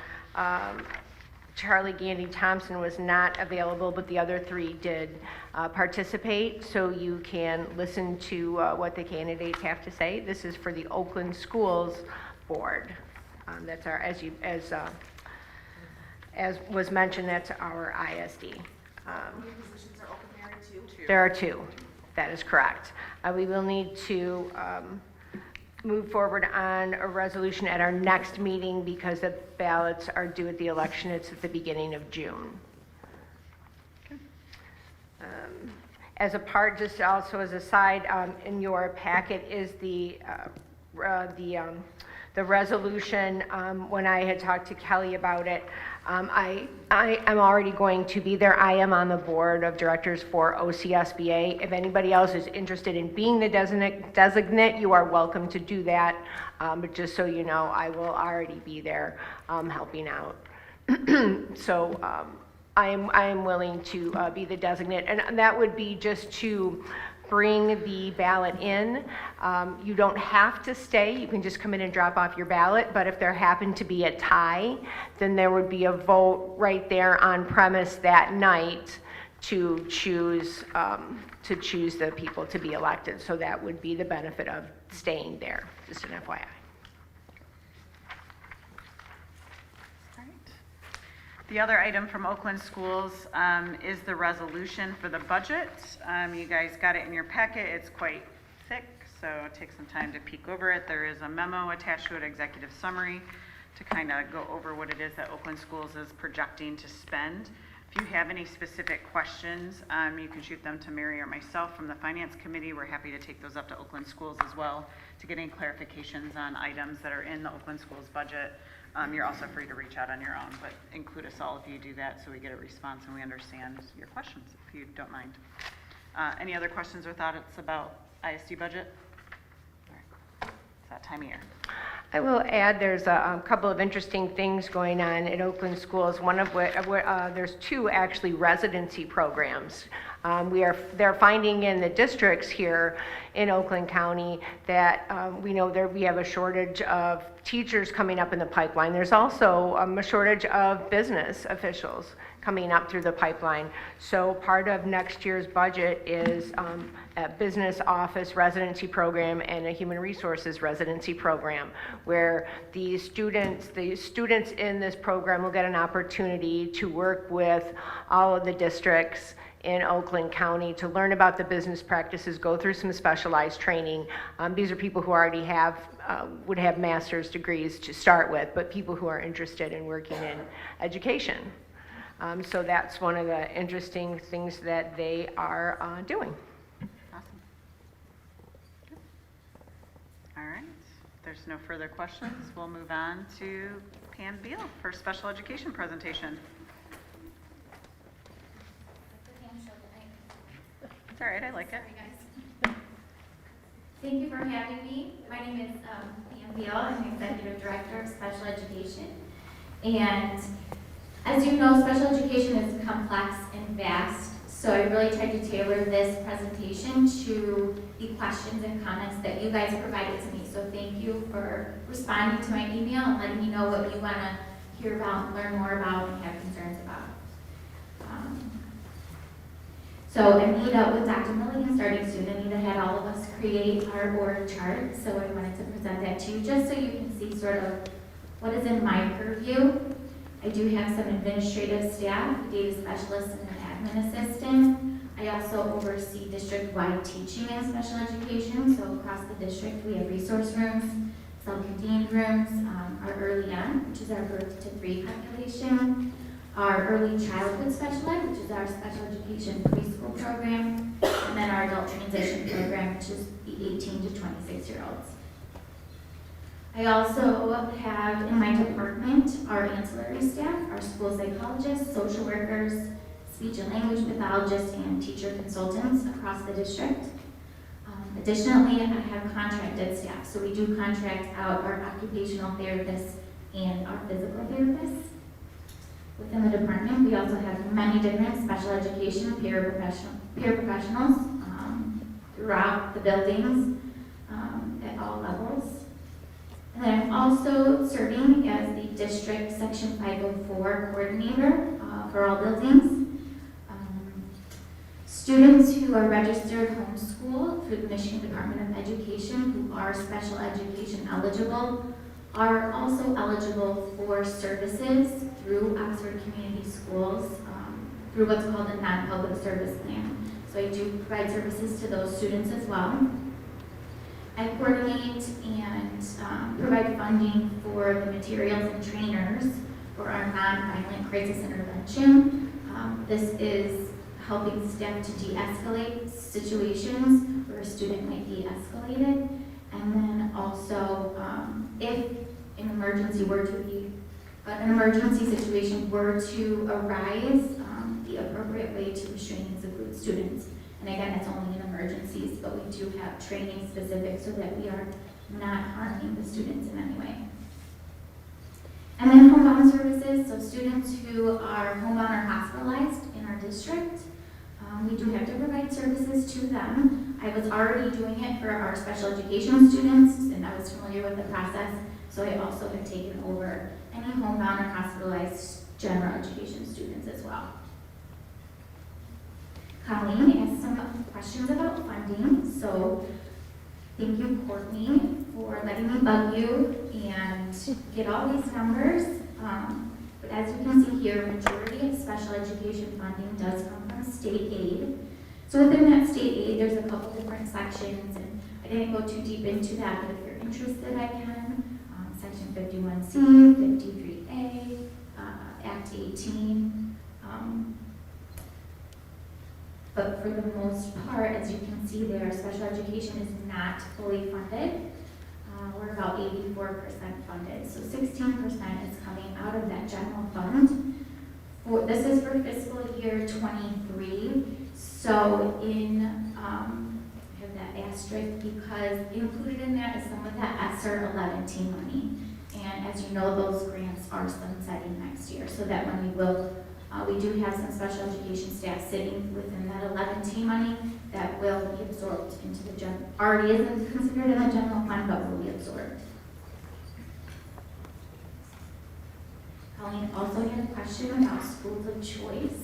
Charlie Gandy Thompson was not available, but the other three did participate, so you can listen to what the candidates have to say. This is for the Oakland Schools Board. That's our, as was mentioned, that's our ISD. Positions are open there too. There are two. That is correct. We will need to move forward on a resolution at our next meeting because the ballots are due at the election. It's at the beginning of June. As a part, just also as a side, in your packet is the resolution. When I had talked to Kelly about it, I am already going to be there. I am on the board of directors for OCSBA. If anybody else is interested in being the designate, you are welcome to do that. But just so you know, I will already be there helping out. So I am willing to be the designate, and that would be just to bring the ballot in. You don't have to stay. You can just come in and drop off your ballot, but if there happened to be a tie, then there would be a vote right there on premise that night to choose the people to be elected. So that would be the benefit of staying there, just an FYI. The other item from Oakland Schools is the resolution for the budget. You guys got it in your packet. It's quite thick, so take some time to peek over it. There is a memo attached to it, executive summary, to kind of go over what it is that Oakland Schools is projecting to spend. If you have any specific questions, you can shoot them to Mary or myself from the Finance Committee. We're happy to take those up to Oakland Schools as well to get any clarifications on items that are in the Oakland Schools budget. You're also free to reach out on your own, but include us all if you do that so we get a response and we understand your questions, if you don't mind. Any other questions or thoughts about ISD budget? All right. It's that time of year. I will add there's a couple of interesting things going on at Oakland Schools. One of which, there's two actually residency programs. They're finding in the districts here in Oakland County that we know we have a shortage of teachers coming up in the pipeline. There's also a shortage of business officials coming up through the pipeline. So part of next year's budget is a business office residency program and a human resources residency program, where the students in this program will get an opportunity to work with all of the districts in Oakland County to learn about the business practices, go through some specialized training. These are people who already would have master's degrees to start with, but people who are interested in working in education. So that's one of the interesting things that they are doing. Awesome. All right. If there's no further questions, we'll move on to Pam Beal for special education presentation. It's all right, I like it. Thank you for having me. My name is Pam Beal. I'm Executive Director of Special Education. And as you know, special education is complex and vast, so I really tried to tailor this presentation to the questions and comments that you guys provided to me. So thank you for responding to my email and letting me know what you want to hear about, learn more about, and have concerns about. So I meet up with Dr. Milligan starting soon. Anita had all of us create our org chart, so I wanted to present that to you just so you can see sort of what is in my purview. I do have some administrative staff, a data specialist and an admin assistant. I also oversee district-wide teaching in special education, so across the district we have resource rooms, self-contained rooms, our early on, which is our birth to 3 population, our early childhood special ed, which is our special education preschool program, and then our adult transition program, which is the 18 to 26-year-olds. I also have in my department our ancillary staff, our school psychologists, social workers, speech and language pathologists, and teacher consultants across the district. Additionally, I have contracted staff, so we do contract out our occupational therapists and our physical therapists. Within the department, we also have many different special education paraprofessionals throughout the buildings at all levels. And then I'm also serving as the district section 504 coordinator for all buildings. Students who are registered homeschool through the Michigan Department of Education who are special education eligible are also eligible for services through Oxford Community Schools through what's called a non-public service plan. So I do provide services to those students as well. I coordinate and provide funding for the materials and trainers for our nonviolent crisis intervention. This is helping staff to de-escalate situations where a student might be escalated. And then also, if an emergency situation were to arise, the appropriate way to restrain and seclude students. And again, it's only in emergencies, but we do have training specific so that we are not harming the students in any way. And then homebound services, so students who are homebound or hospitalized in our district, we do have to provide services to them. I was already doing it for our special education students, and I was familiar with the process, so I also have taken over any homebound or hospitalized general education students as well. Colleen asked some questions about funding, so thank you, Courtney, for letting me bug you and get all these numbers. But as you can see here, majority of special education funding does come from state aid. So within that state aid, there's a couple different sections, and I didn't go too deep into that, but if you're interested, I can. Section 51C, 53A, Act 18. But for the most part, as you can see there, special education is not fully funded. We're about 84% funded, so 16% is coming out of that general fund. This is for fiscal year 23. So I have that asterisk because included in that is some of that ESSER 11T money. And as you know, those grants are sunsetting next year, so that money will. We do have some special education staff sitting within that 11T money that will be absorbed into the general, already isn't considered in the general fund, but will be absorbed. Colleen also had a question about schools of choice.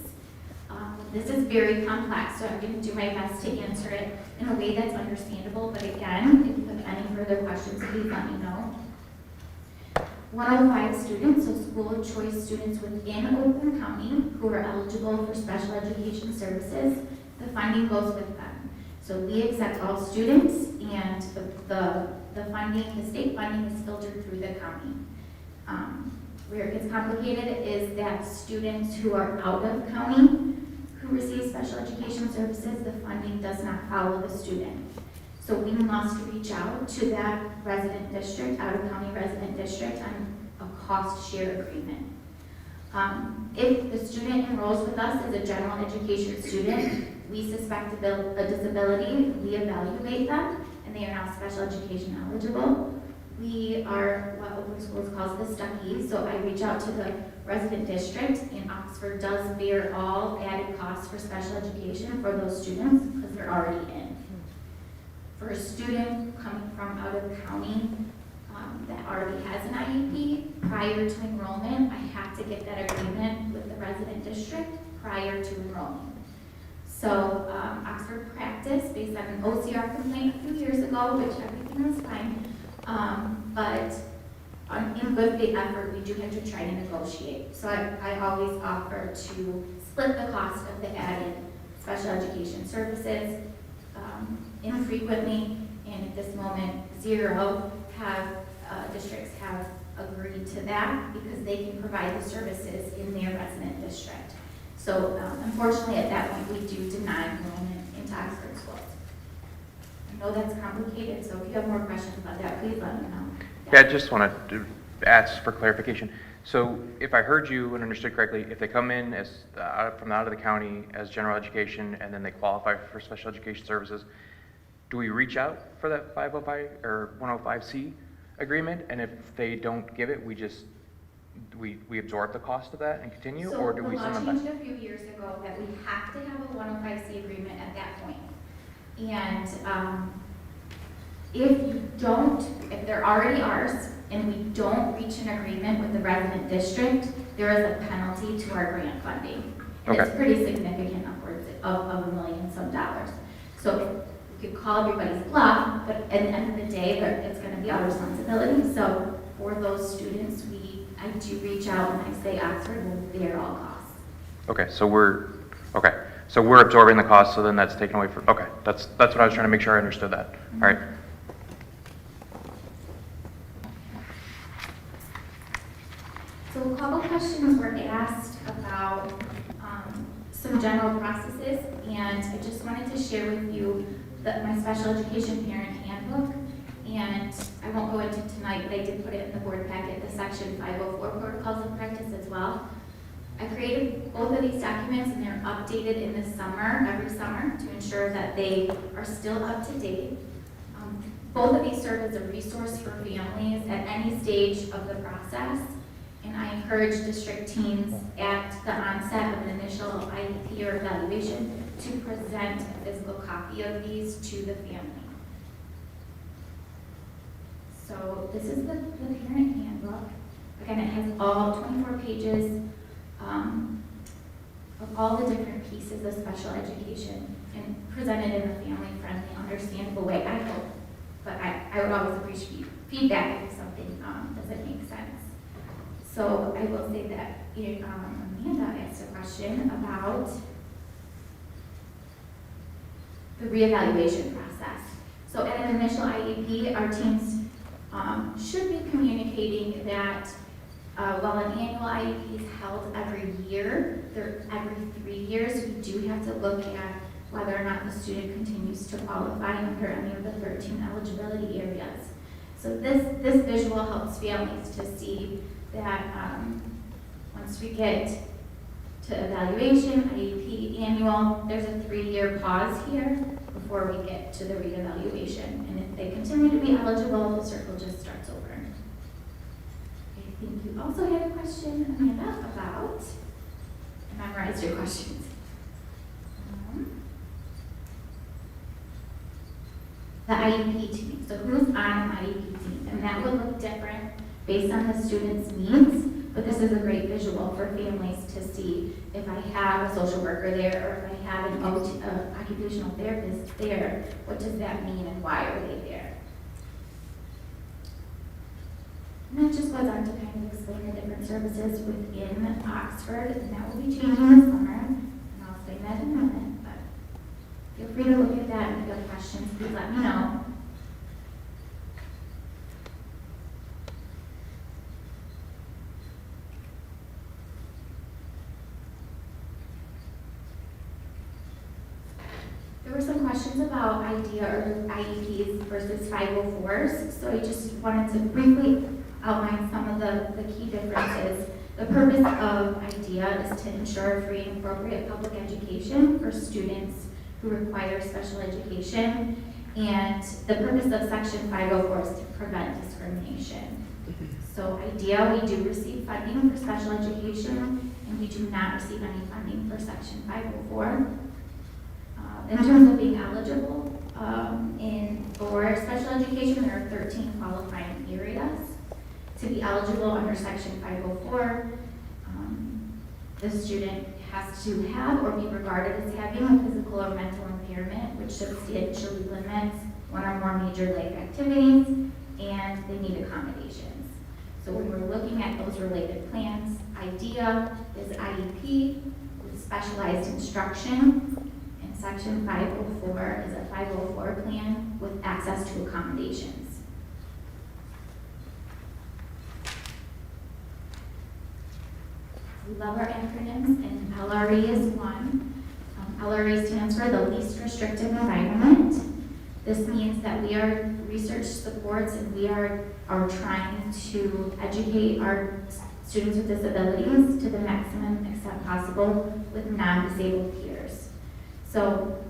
This is very complex, so I'm going to do my best to answer it in a way that's understandable, but again, if you have any further questions, please let me know. 105 students, so school of choice students within Oakland County who are eligible for special education services, the funding goes with them. So we accept all students, and the funding, the state funding is filtered through the county. Where it gets complicated is that students who are out of county who receive special education services, the funding does not follow the student. So we must reach out to that resident district, out-of-county resident district, on a cost share agreement. If the student enrolls with us as a general education student, we suspect a disability, we evaluate them, and they are now special education eligible. We are what Oakland Schools calls the Stuckey, so I reach out to the resident district, and Oxford does bear all added costs for special education for those students because they're already in. For a student coming from out of county that already has an IEP, prior to enrollment, I have to get that agreement with the resident district prior to enrolling. So Oxford practiced based on an OCR complaint a few years ago, which everything was fine. But in good faith effort, we do have to try to negotiate. So I always offer to split the cost of the added special education services infrequently, and at this moment, 0 districts have agreed to that because they can provide the services in their resident district. So unfortunately, at that point, we do deny enrollment into Oxford schools. I know that's complicated, so if you have more questions about that, please let me know. Yeah, I just want to ask for clarification. So if I heard you and understood correctly, if they come in as from out of the county as general education and then they qualify for special education services, do we reach out for that 505 or 105C agreement? And if they don't give it, we absorb the cost of that and continue, or do we send them back? So the law changed a few years ago that we have to have a 105C agreement at that point. And if they're already ours, and we don't reach an agreement with the resident district, there is a penalty to our grant funding. And it's Okay. pretty significant, upwards of $1 million some dollars. So you could call everybody's bluff, but at the end of the day, it's gonna be our responsibility. So for those students, I do reach out and I say Oxford will bear all costs. Okay, so we're absorbing the cost, so then that's taken away from, okay, that's what I was trying to make sure I understood that. All right. So a couple questions were asked about some general processes, and I just wanted to share with you my special education parent handbook. And I won't go into tonight, but I did put it in the board packet, the section 504 protocols of practice as well. I created both of these documents and they're updated in the summer, every summer, to ensure that they are still up to date. Both of these serve as a resource for families at any stage of the process. And I encourage district teams at the onset of an initial IEP or evaluation to present a physical copy of these to the family. So this is the parent handbook. Again, it has all 24 pages of all the different pieces of special education and presented in a family-friendly, understandable way, I hope. But I would always appreciate feedback if something doesn't make sense. So I will say that Amanda asked a question about the reevaluation process. So at an initial IEP, our teams should be communicating that while an annual IEP is held every year, every 3 years, we do have to look at whether or not the student continues to qualify under any of the 13 eligibility areas. So this visual helps families to see that once we get to evaluation, IEP, annual, there's a 3-year pause here before we get to the reevaluation. And if they continue to be eligible, the circle just starts over. I think you also had a question, Amanda, about, I memorized your questions. The IEP team, so who's on an IEP team? And that will look different based on the student's needs, but this is a great visual for families to see if I have a social worker there or if I have an occupational therapist there, what does that mean and why are they there? And that just goes on to kind of explain the different services within Oxford, and that will be changing this summer, and I'll explain that in a minute, but feel free to look at that, and if you have questions, please let me know. There were some questions about IDEA or IEPs versus 504s, so I just wanted to briefly outline some of the key differences. The purpose of IDEA is to ensure free and appropriate public education for students who require special education, and the purpose of Section 504 is to prevent discrimination. So IDEA, we do receive funding for special education, and we do not receive any funding for Section 504. In terms of being eligible for special education, there are 13 qualifying areas. To be eligible under Section 504, the student has to have or be regarded as having a physical or mental impairment, which substantially limits one or more major life activities, and they need accommodations. So when we're looking at those related plans, IDEA is IEP with specialized instruction. Section 504 is a 504 plan with access to accommodations. We love our acronyms, and LRE is one. LRE stands for the least restrictive environment. This means that we are research supports and we are trying to educate our students with disabilities to the maximum extent possible with non-disabled peers. So,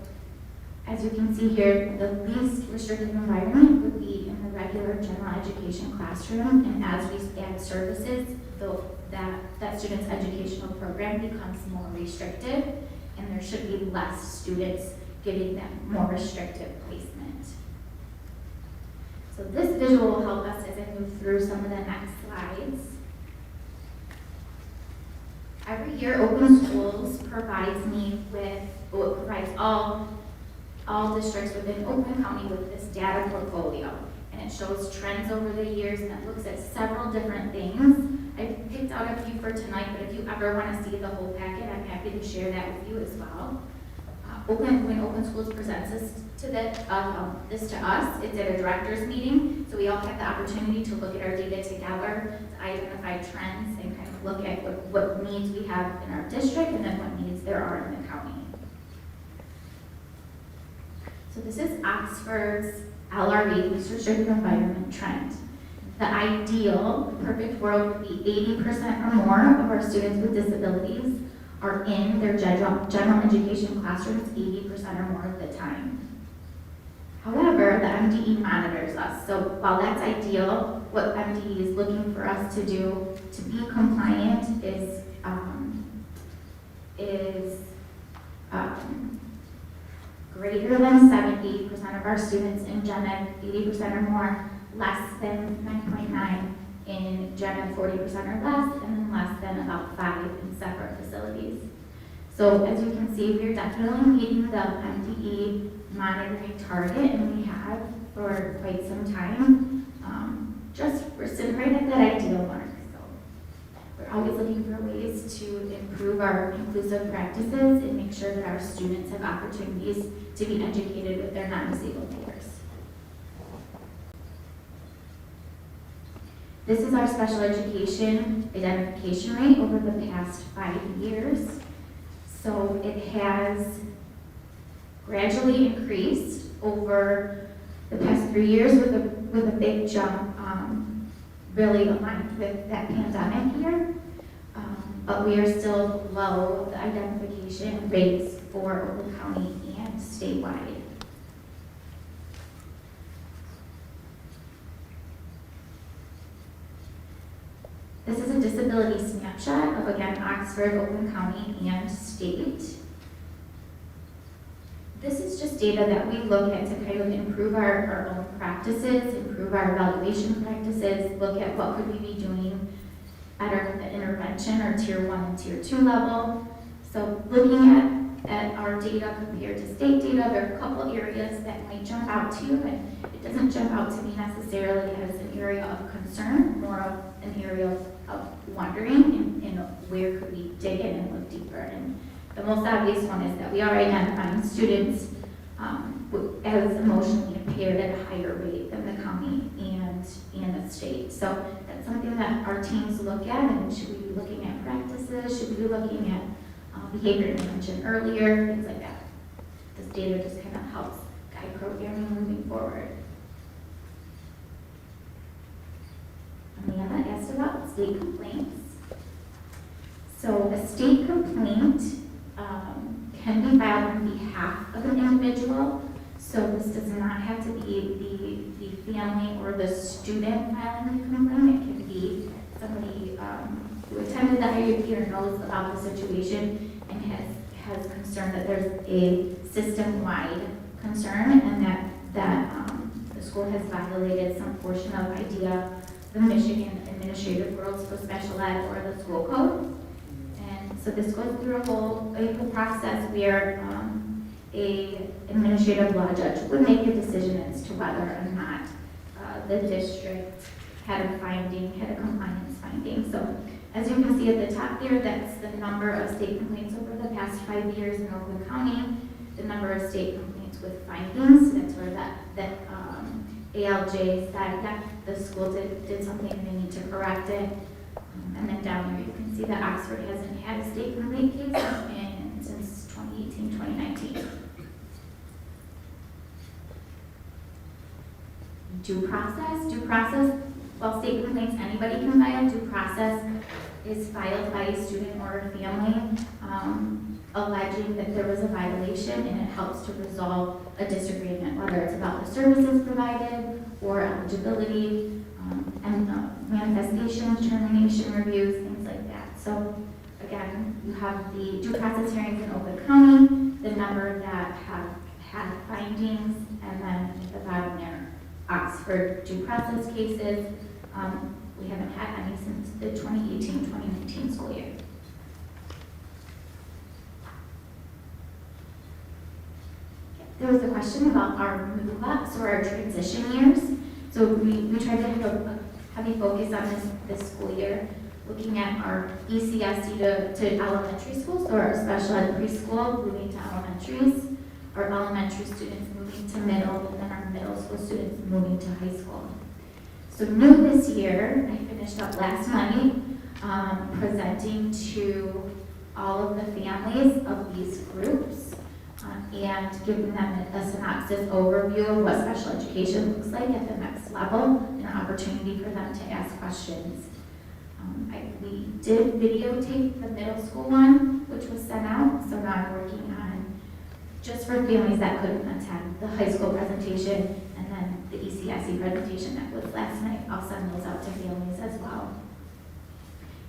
as you can see here, the least restrictive environment would be in the regular general education classroom, and as we add services, that student's educational program becomes more restrictive, and there should be less students getting that more restrictive placement. So So this visual will help us as I move through some of the next slides. Every year, Open Schools provides all districts within Oakland County with this data portfolio. And it shows trends over the years, and it looks at several different things. I picked out a few for tonight, but if you ever want to see the whole packet, I'm happy to share that with you as well. When Open Schools presents this to us, it's at a director's meeting, so we all have the opportunity to look at our data together, to identify trends, and kind of look at what needs we have in our district, and then what needs there are in the county. So this is Oxford's LRE, Research-Driven Environment Trend. The ideal, perfect world would be 80% or more of our students with disabilities are in their general education classrooms 80% or more of the time. However, the MDE monitors us. So while that's ideal, what MDE is looking for us to do to be compliant is greater than 70% of our students in Gen Ed, 80% or more, less than 9.9 in Gen Ed, 40% or less, and then less than about 5 in separate facilities. So as you can see, we're definitely meeting the MDE monitoring target, and we have for quite some time. We're sitting right at that ideal mark. So we're always looking for ways to improve our inclusive practices and make sure that our students have opportunities to be educated with their non-disabled peers. This is our special education identification rate over the past 5 years. So it has gradually increased over the past 3 years with a big jump, really aligned with that pandemic year. But we are still below the identification rates for Oakland County and statewide. This is a disability snapshot of, again, Oxford, Oakland County, and state. This is just data that we look at to kind of improve our own practices, improve our evaluation practices, look at what could we be doing at our intervention or tier 1 and tier 2 level. So looking at our data compared to state data, there are a couple areas that might jump out to you, and it doesn't jump out to me necessarily as an area of concern, more of an area of wondering and where could we dig in and look deeper. And the most obvious one is that we are identifying students as emotionally impaired at a higher rate than the county and the state. So that's something that our teams look at, and should we be looking at practices, should we be looking at behavior intervention earlier, things like that. This data just kind of helps guide programming moving forward. Amanda asked about state complaints. So a state complaint can be filed on behalf of an individual. So this does not have to be the family or the student filing the complaint. It can be somebody who attended the IEP or knows about the situation and has concern that there's a system-wide concern and that the school has violated some portion of IDEA, the Michigan Administrative Rules for Special Ed, or the school code. And so this goes through a whole process where a administrative law judge would make a decision as to whether or not the district had a compliance finding. So as you can see at the top there, that's the number of state complaints over the past 5 years in Oakland County, the number of state complaints with findings. That's where that ALJ said, yeah, the school did something and they need to correct it. And then down there you can see that Oxford hasn't had a state complaint case since 2018, 2019. Due process, while state complaints anybody can file, due process is filed by a student or a family alleging that there was a violation, and it helps to resolve a disagreement, whether it's about the services provided or eligibility, and manifestation, termination reviews, things like that. So again, you have the due process hearings in Oakland County, the number that have had findings, and then at the bottom there, Oxford. Oxford due process cases. We haven't had any since the 2018-2019 school year. There was a question about our move-ups or our transition years. So we tried to have a heavy focus on this school year, looking at our ECSE to elementary schools, so our special ed preschool moving to elementaries, our elementary students moving to middle, and then our middle school students moving to high school. So new this year, I finished up last night presenting to all of the families of these groups and giving them a synopsis overview of what special education looks like at the next level, and an opportunity for them to ask questions. We did videotape the middle school one, which was sent out, so now I'm working on, just for families that couldn't attend, the high school presentation and then the ECSE presentation that was last night. I'll send those out to families as well.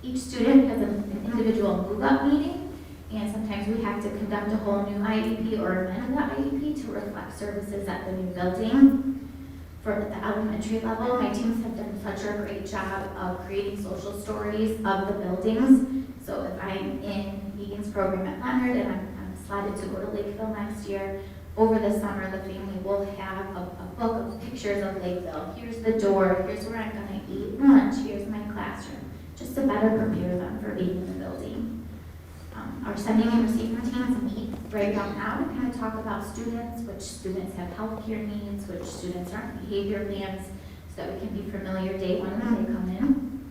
Each student has an individual move-up meeting, and sometimes we have to conduct a whole new IEP or amend the IEP to reflect services at the new building. For the elementary level, my teams have done such a great job of creating social stories of the buildings. So if I'm in Megan's program at Leonard and I'm slotted to go to Lakeville next year, over the summer the family will have a book of pictures of Lakeville. Here's the door, here's where I'm gonna eat lunch, here's my classroom, just to better prepare them for being in the building. Our sending and receiving teams meet right about now to kind of talk about students, which students have healthcare needs, which students aren't behavior plans, so that we can be familiar day one when they come in.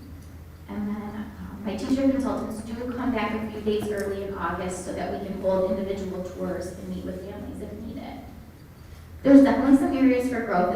And then my teacher consultants do come back a few days early in August so that we can hold individual tours and meet with families if needed. There's definitely some areas for growth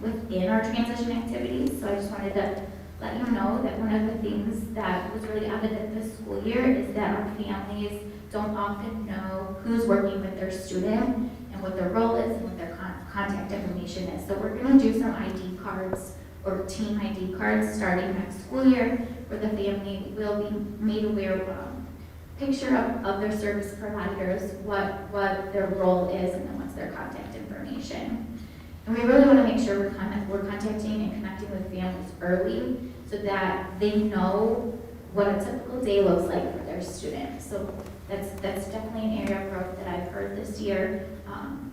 within our transition activities, so I just wanted to let you know that one of the things that was really evident this school year is that our families don't often know who's working with their student and what their role is and what their contact information is. So we're going to do some ID cards or team ID cards starting next school year, where the family will be made aware of a picture of their service providers, what their role is, and then what's their contact information. And we really want to make sure we're contacting and connecting with families early so that they know what a typical day looks like for their students. So that's definitely an area of growth that I've heard this year,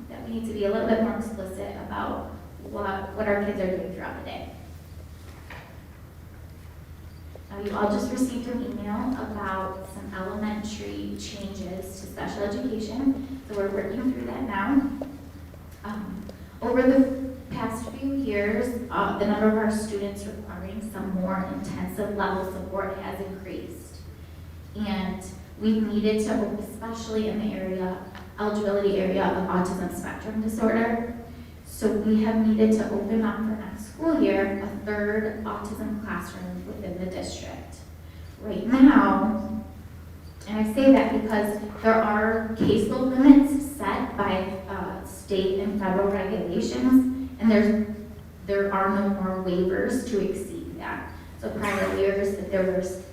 that we need to be a little bit more explicit about what our kids are doing throughout the day. You all just received an email about some elementary changes to special education, so we're working through that now. Over the past few years, the number of our students requiring some more intensive level support has increased. And we've needed to, especially in the eligibility area of autism spectrum disorder, so we have needed to open up for next school year a third autism classroom within the district. Right now, and I say that because there are caseload limits set by state and federal regulations, and there are no more waivers to exceed that. So prior years, if there was,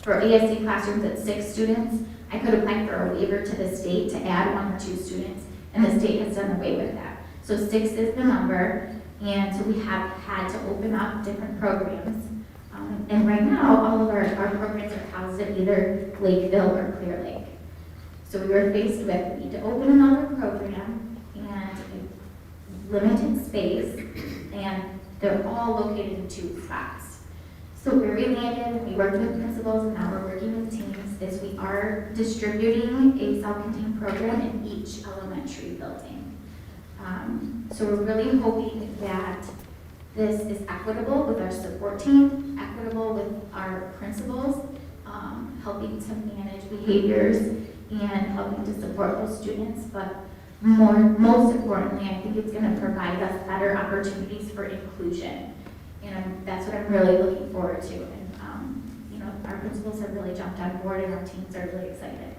for ASC classrooms at 6 students, I could apply for a waiver to the state to add 1 or 2 students, and the state has done away with that. So 6 is the number, and so we have had to open up different programs. And right now, all of our programs are housed at either Lakeville or Clear Lake. So we were faced with, we need to open another program and limited space, and they're all located in 2 spots. So where we landed, we worked with principals, and now we're working with teams, is we are distributing a self-contained program in each elementary building. So we're really hoping that this is equitable with our support team, equitable with our principals, helping to manage behaviors and helping to support those students, but most importantly, I think it's going to provide us better opportunities for inclusion. And that's what I'm really looking forward to. And our principals have really jumped on board, and our teams are really excited.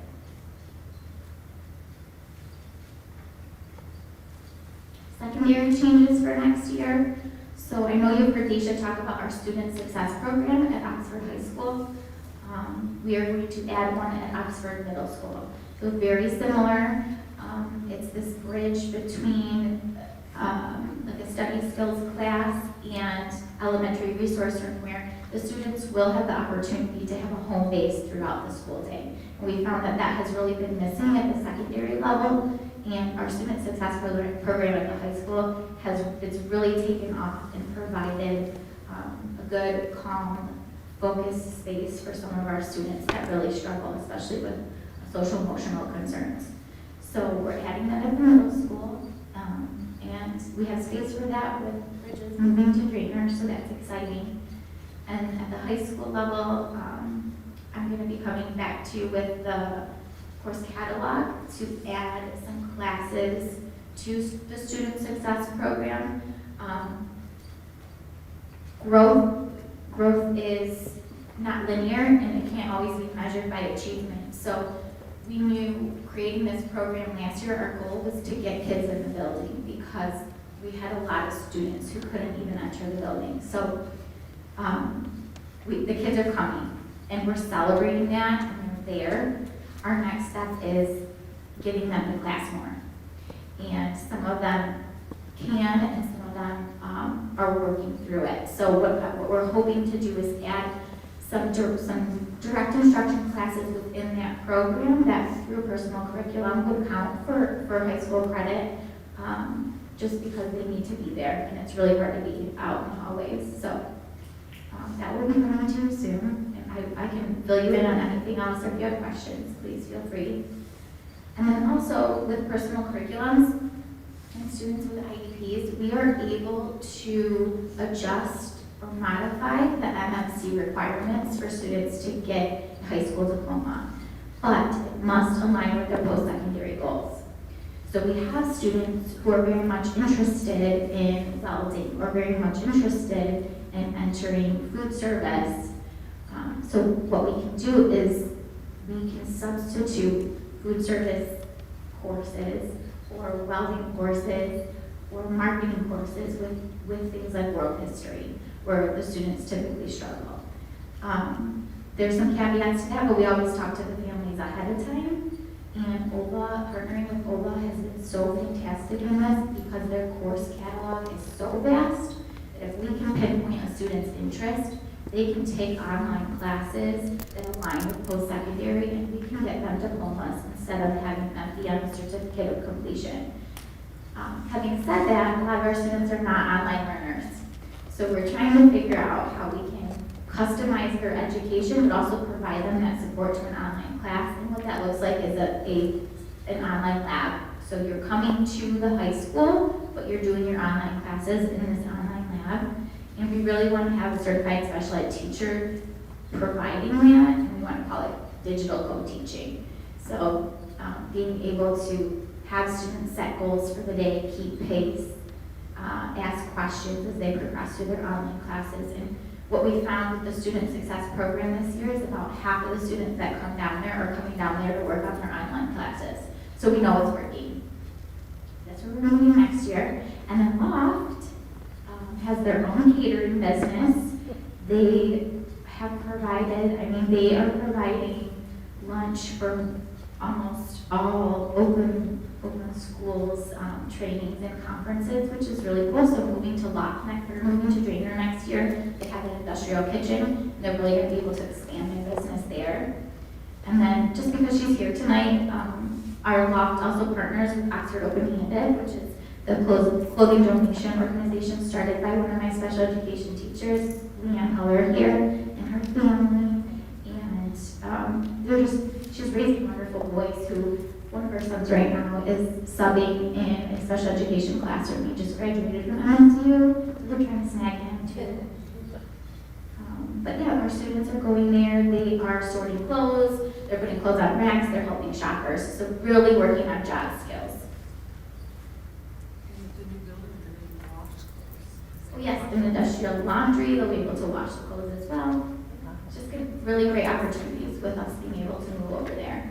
Secondary changes for next year. So I know you've heard Daisha talk about our Student Success Program at Oxford High School. We are going to add one at Oxford Middle School. So very similar. It's this bridge between like a study skills class and elementary resource room where the students will have the opportunity to have a home base throughout the school day. And we found that that has really been missing at the secondary level, and our student success program at the high school it's really taken off and provided a good, calm, focused space for some of our students that really struggle, especially with social emotional concerns. So we're adding that at the middle school, and we have space for that with Bridges moving to Drainer, so that's exciting. And at the high school level, I'm going to be coming back to you with the course catalog to add some classes to the student success program. Growth is not linear, and it can't always be measured by achievement. So we knew creating this program last year, our goal was to get kids in the building because we had a lot of students who couldn't even enter the building. So the kids are coming, and we're celebrating that, and they're there. Our next step is getting them to class more. And some of them can, and some of them are working through it. So what we're hoping to do is add some direct instruction classes within that program that through personal curriculum would count for high school credit, just because they need to be there, and it's really hard to be out in the hallways. So that will be coming to you soon, and I can fill you in on anything else, or if you have questions, please feel free. And then also with personal curriculums and students with IEPs, we are able to adjust or modify the MMC requirements for students to get a high school diploma, but it must align with their post-secondary goals. So we have students who are very much interested in welding or very much interested in entering food service. So what we can do is we can substitute food service courses or welding courses or marketing courses with things like world history, where the students typically struggle. There's some caveats to that, but we always talk to the families ahead of time. And OVA, partnering with OVA has been so fantastic in this because their course catalog is so vast that if we can pinpoint a student's interest, they can take online classes that align with post-secondary, and we can get them diplomas instead of having them be on a certificate of completion. Having said that, a lot of our students are not online learners. So we're trying to figure out how we can customize their education, but also provide them that support to an online class. And what that looks like is an online lab. So you're coming to the high school, but you're doing your online classes in this online lab. And we really want to have a certified special ed teacher providing that, and we want to call it digital co-teaching. So being able to have students set goals for the day, keep pace, ask questions as they progress through their online classes. And what we found with the Student Success Program this year is about half of the students that come down there are coming down there to work on their online classes. So we know it's working. That's what we're going to do next year. And then Loft has their own catering business. They have provided, they are providing lunch for almost all open schools, trainings and conferences, which is really cool. So moving to Loft they're moving to Drainer next year. They have an industrial kitchen, and they're really going to be able to expand their business there. And then just because she's here tonight, our Loft also partners with Oxford Open Handed, which is the clothing donation organization started by one of my special education teachers, Leanne Heller here, and her family. And she's raising wonderful boys who, one of her sons right now is subbing in a special education classroom. He just graduated from MSU, so we're trying to snag him too. But yeah, our students are going there, they are sorting clothes, they're putting clothes on racks, they're helping shoppers, so really working on job skills. Oh yes, an industrial laundry, they'll be able to wash the clothes as well. Just really great opportunities with us being able to move over there.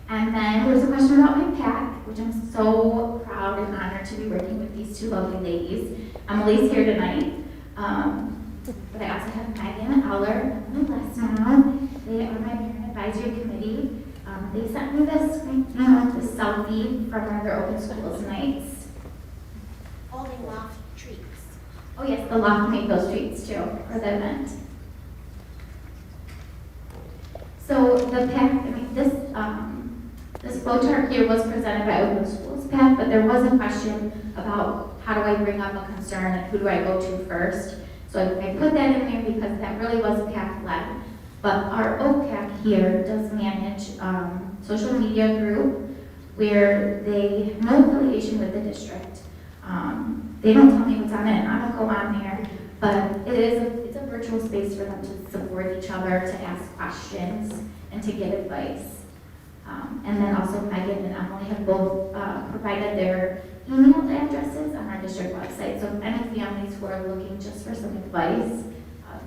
And then there's a question about my PAC, which I'm so proud and honored to be working with these two lovely ladies. Emily's here tonight, but I also have Megan Eller and Emily Less now. They are my parent advisory committee. They sent me this selfie from one of their open schools nights. Holding loft treats. Oh yes, the loft made those treats too, for the event. So the PAC, this flow chart here was presented by Open Schools PAC, but there was a question about how do I bring up a concern and who do I go to first? So I put that in there because that really was PAC led. But our OPAC here does manage social media group where they have no affiliation with the district. They don't tell me what's on it, and I don't go on there, but it's a virtual space for them to support each other, to ask questions, and to get advice. And then also Megan and Emily have both provided their email addresses on our district website. So if any families who are looking just for some advice,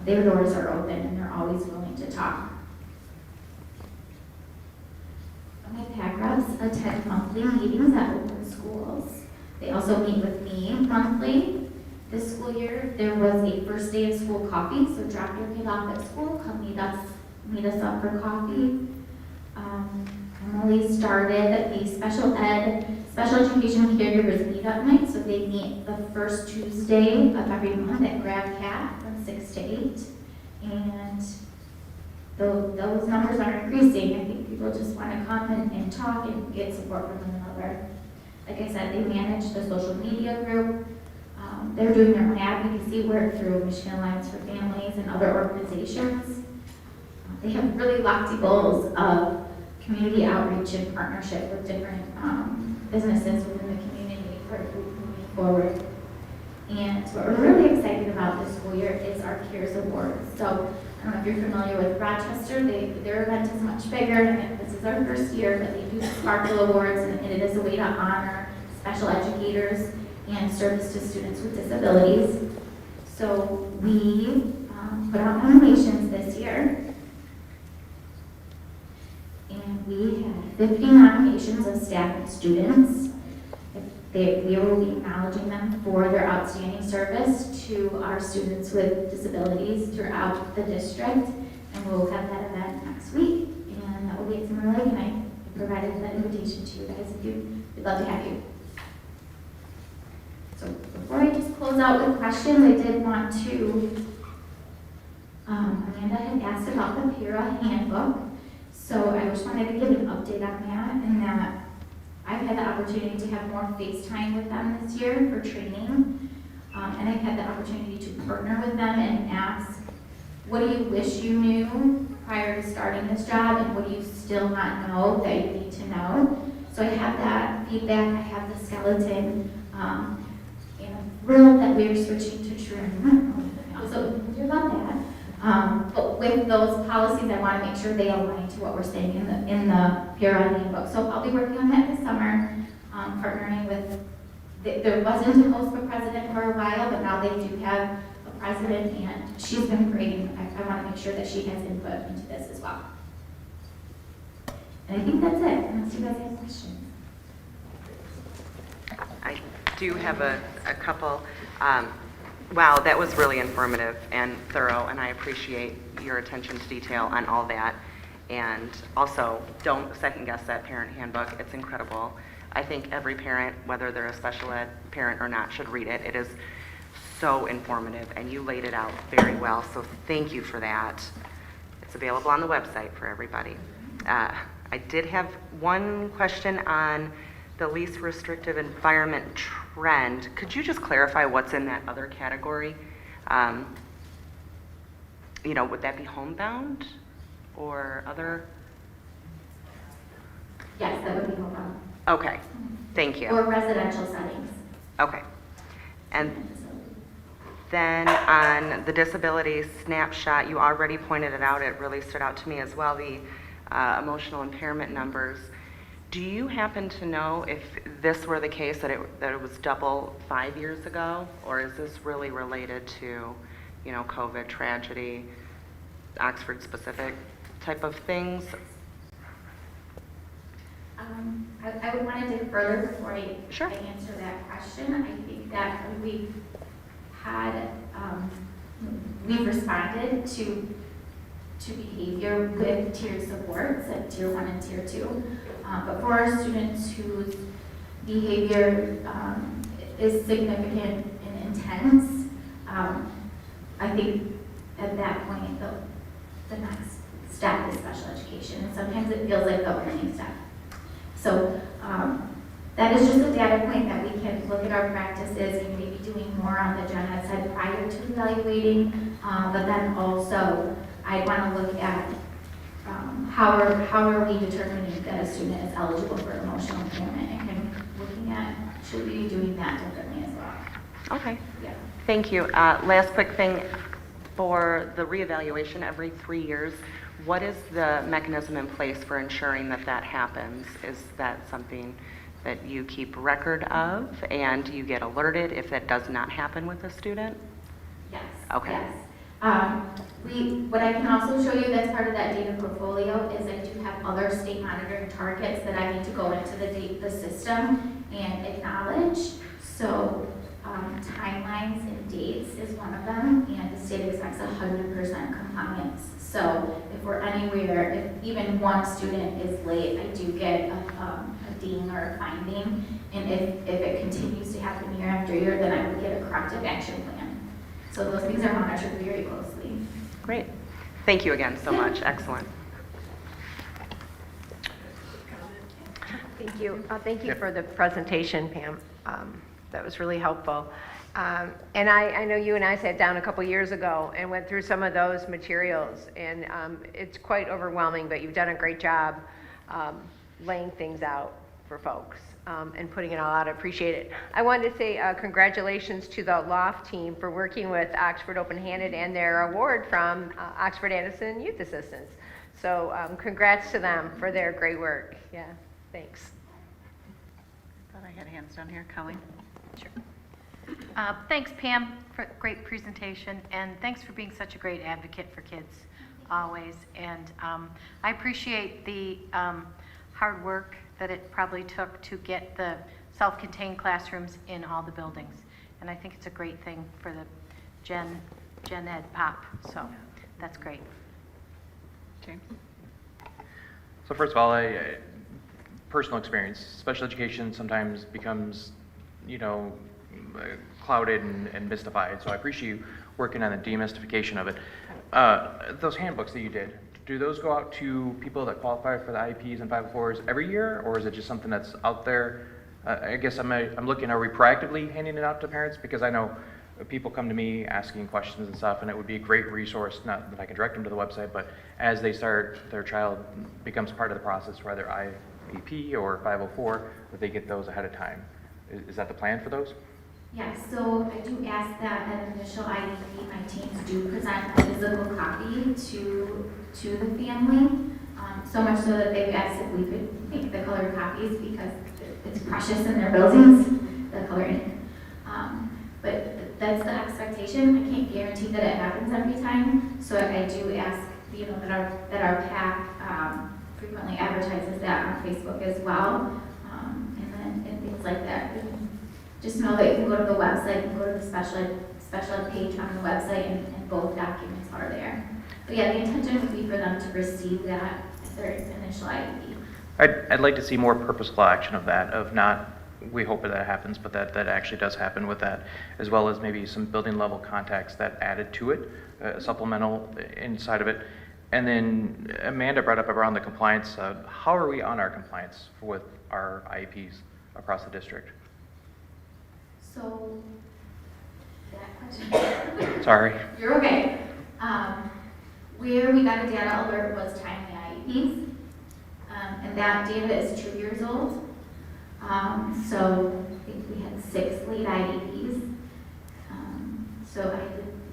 their doors are open and they're always willing to talk. My PAC reps attend monthly meetings at Open Schools. They also meet with me monthly. This school year, there was a first day of school coffee, so drop your kid off at school, come meet us up for coffee. Emily started the special education caregivers meetup night, so they meet the first Tuesday of every month at Grab Cat from 6 to 8. And those numbers are increasing. I think people just want to come and talk and get support from one another. Like I said, they manage the social media group. They're doing their own advocacy work through Michigan Alliance for Families and other organizations. They have really lofty goals of community outreach and partnership with different businesses within the community for moving forward. And what we're really excited about this school year is our CARES Awards. So I don't know if you're familiar with Rochester, their event is much bigger, and this is our first year, but they do the Sparkle Awards, and it is a way to honor special educators and service to students with disabilities. So we put out nominations this year. And we had 50 nominations of staff and students. We will be acknowledging them for their outstanding service to our students with disabilities throughout the district. And we'll have that event next week. And that will be at Summer Lake, and I provided that invitation to you guys if we'd love to have you. So before I just close out with questions, I did want to, Amanda had asked about the PIRA handbook. So I just wanted to give an update on that, and that I've had the opportunity to have more FaceTime with them this year for training. And I've had the opportunity to partner with them and ask, what do you wish you knew prior to starting this job, and what do you still not know that you need to know? So I have that feedback, I have the skeleton, and I'm thrilled that we're switching to Trim. Also, hear about that. But with those policies, I want to make sure they align to what we're saying in the PIRA handbook. So I'll be working on that this summer, partnering with, there wasn't a post for president for a while, but now they do have a president, and she's been great. I want to make sure that she has input into this as well. And I think that's it, unless you guys have questions. I do have a couple. Wow, that was really informative and thorough, and I appreciate your attention to detail on all that. And also, don't second guess that parent handbook. It's incredible. I think every parent, whether they're a special ed parent or not, should read it. It is so informative, and you laid it out very well, so thank you for that. It's available on the website for everybody. I did have one question on the least restrictive environment trend. Could you just clarify what's in that other category? Would that be homebound or other? Yes, that would be homebound. Okay, thank you. Or residential settings. Okay. And then on the disability snapshot, you already pointed it out, it really stood out to me as well, the emotional impairment numbers. Do you happen to know if this were the case, that it was double 5 years ago, or is this really related to, COVID tragedy, Oxford specific type of things? I would want to dig further before I answer that question. I think that we've responded to to behavior with tiered supports at tier 1 and tier 2. But for our students whose behavior is significant and intense, I think at that point the next step is special education. And sometimes it feels like the only step. So that is just a data point that we can look at our practices and maybe doing more on the gen ed side prior to evaluating. But then also I want to look at how are we determining that a student is eligible for emotional impairment, and kind of looking at should we be doing that differently as well. Okay. Yeah. Thank you. Last quick thing, for the reevaluation every 3 years, what is the mechanism in place for ensuring that that happens? Is that something that you keep record of and you get alerted if that does not happen with a student? Yes. Okay. Yes. What I can also show you that's part of that data portfolio is I do have other state monitoring targets that I need to go into the system and acknowledge. So timelines and dates is one of them, and the state expects 100% compliance. So if we're anywhere, if even one student is late, I do get a ding or a finding, and if it continues to happen year after year, then I would get a corrective action plan. So those things are monitored very closely. Great. Thank you again so much. Excellent. Thank you. Thank you for the presentation, Pam. That was really helpful. And I know you and I sat down a couple years ago and went through some of those materials, and it's quite overwhelming, but you've done a great job laying things out for folks and putting it all out. I appreciate it. I wanted to say congratulations to the LOFT team for working with Oxford Open Handed and their award from Oxford Anderson Youth Assistance. So congrats to them for their great work. Yeah, thanks. I thought I had hands down here. Colleen? Sure. Thanks, Pam, for a great presentation, and thanks for being such a great advocate for kids, always. And I appreciate the hard work that it probably took to get the self-contained classrooms in all the buildings. And I think it's a great thing for the Gen Ed pop, so that's great. James? So first of all, personal experience, special education sometimes becomes, clouded and mystified. So I appreciate you working on the demystification of it. Those handbooks that you did, do those go out to people that qualify for the IEPs and 504s every year, or is it just something that's out there? I guess I'm looking, are we proactively handing it out to parents? Because I know people come to me asking questions and stuff, and it would be a great resource, not that I can direct them to the website, but as they start, their child becomes part of the process, whether IEP or 504, that they get those ahead of time. Is that the plan for those? Yeah, so I do ask that at initial IEP, my teams do present a physical copy to the family, so much so that they've asked if we could make the colored copies because it's precious in their buildings, the color ink. But that's the expectation. I can't guarantee that it happens every time, so I do ask, that our PAC frequently advertises that on Facebook as well, and things like that. Just know that you can go to the website, you can go to the special ed page on the website, and both documents are there. But yeah, the intention would be for them to receive that at their initial IEP. I'd like to see more purposeful action of that, of not, we hope that happens, but that actually does happen with that, as well as maybe some building level context that added to it, supplemental inside of it. And then Amanda brought up around the compliance. How are we on our compliance with our IEPs across the district? So, that question. Sorry. You're okay. Where we got a data alert was timely IEPs, and that data is 2 years old. So I think we had 6 late IEPs. So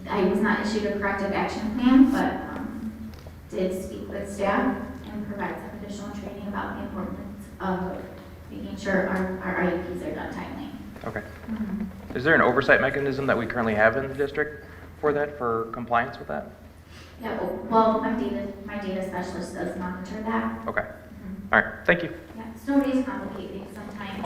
I was not issued a corrective action plan, but did speak with staff and provide some additional training about the importance of making sure our IEPs are done timely. Okay. Is there an oversight mechanism that we currently have in the district for that, for compliance with that? Yeah, well, my data specialist does monitor that. Okay. All right, thank you. Yeah, snow days complicate things sometimes,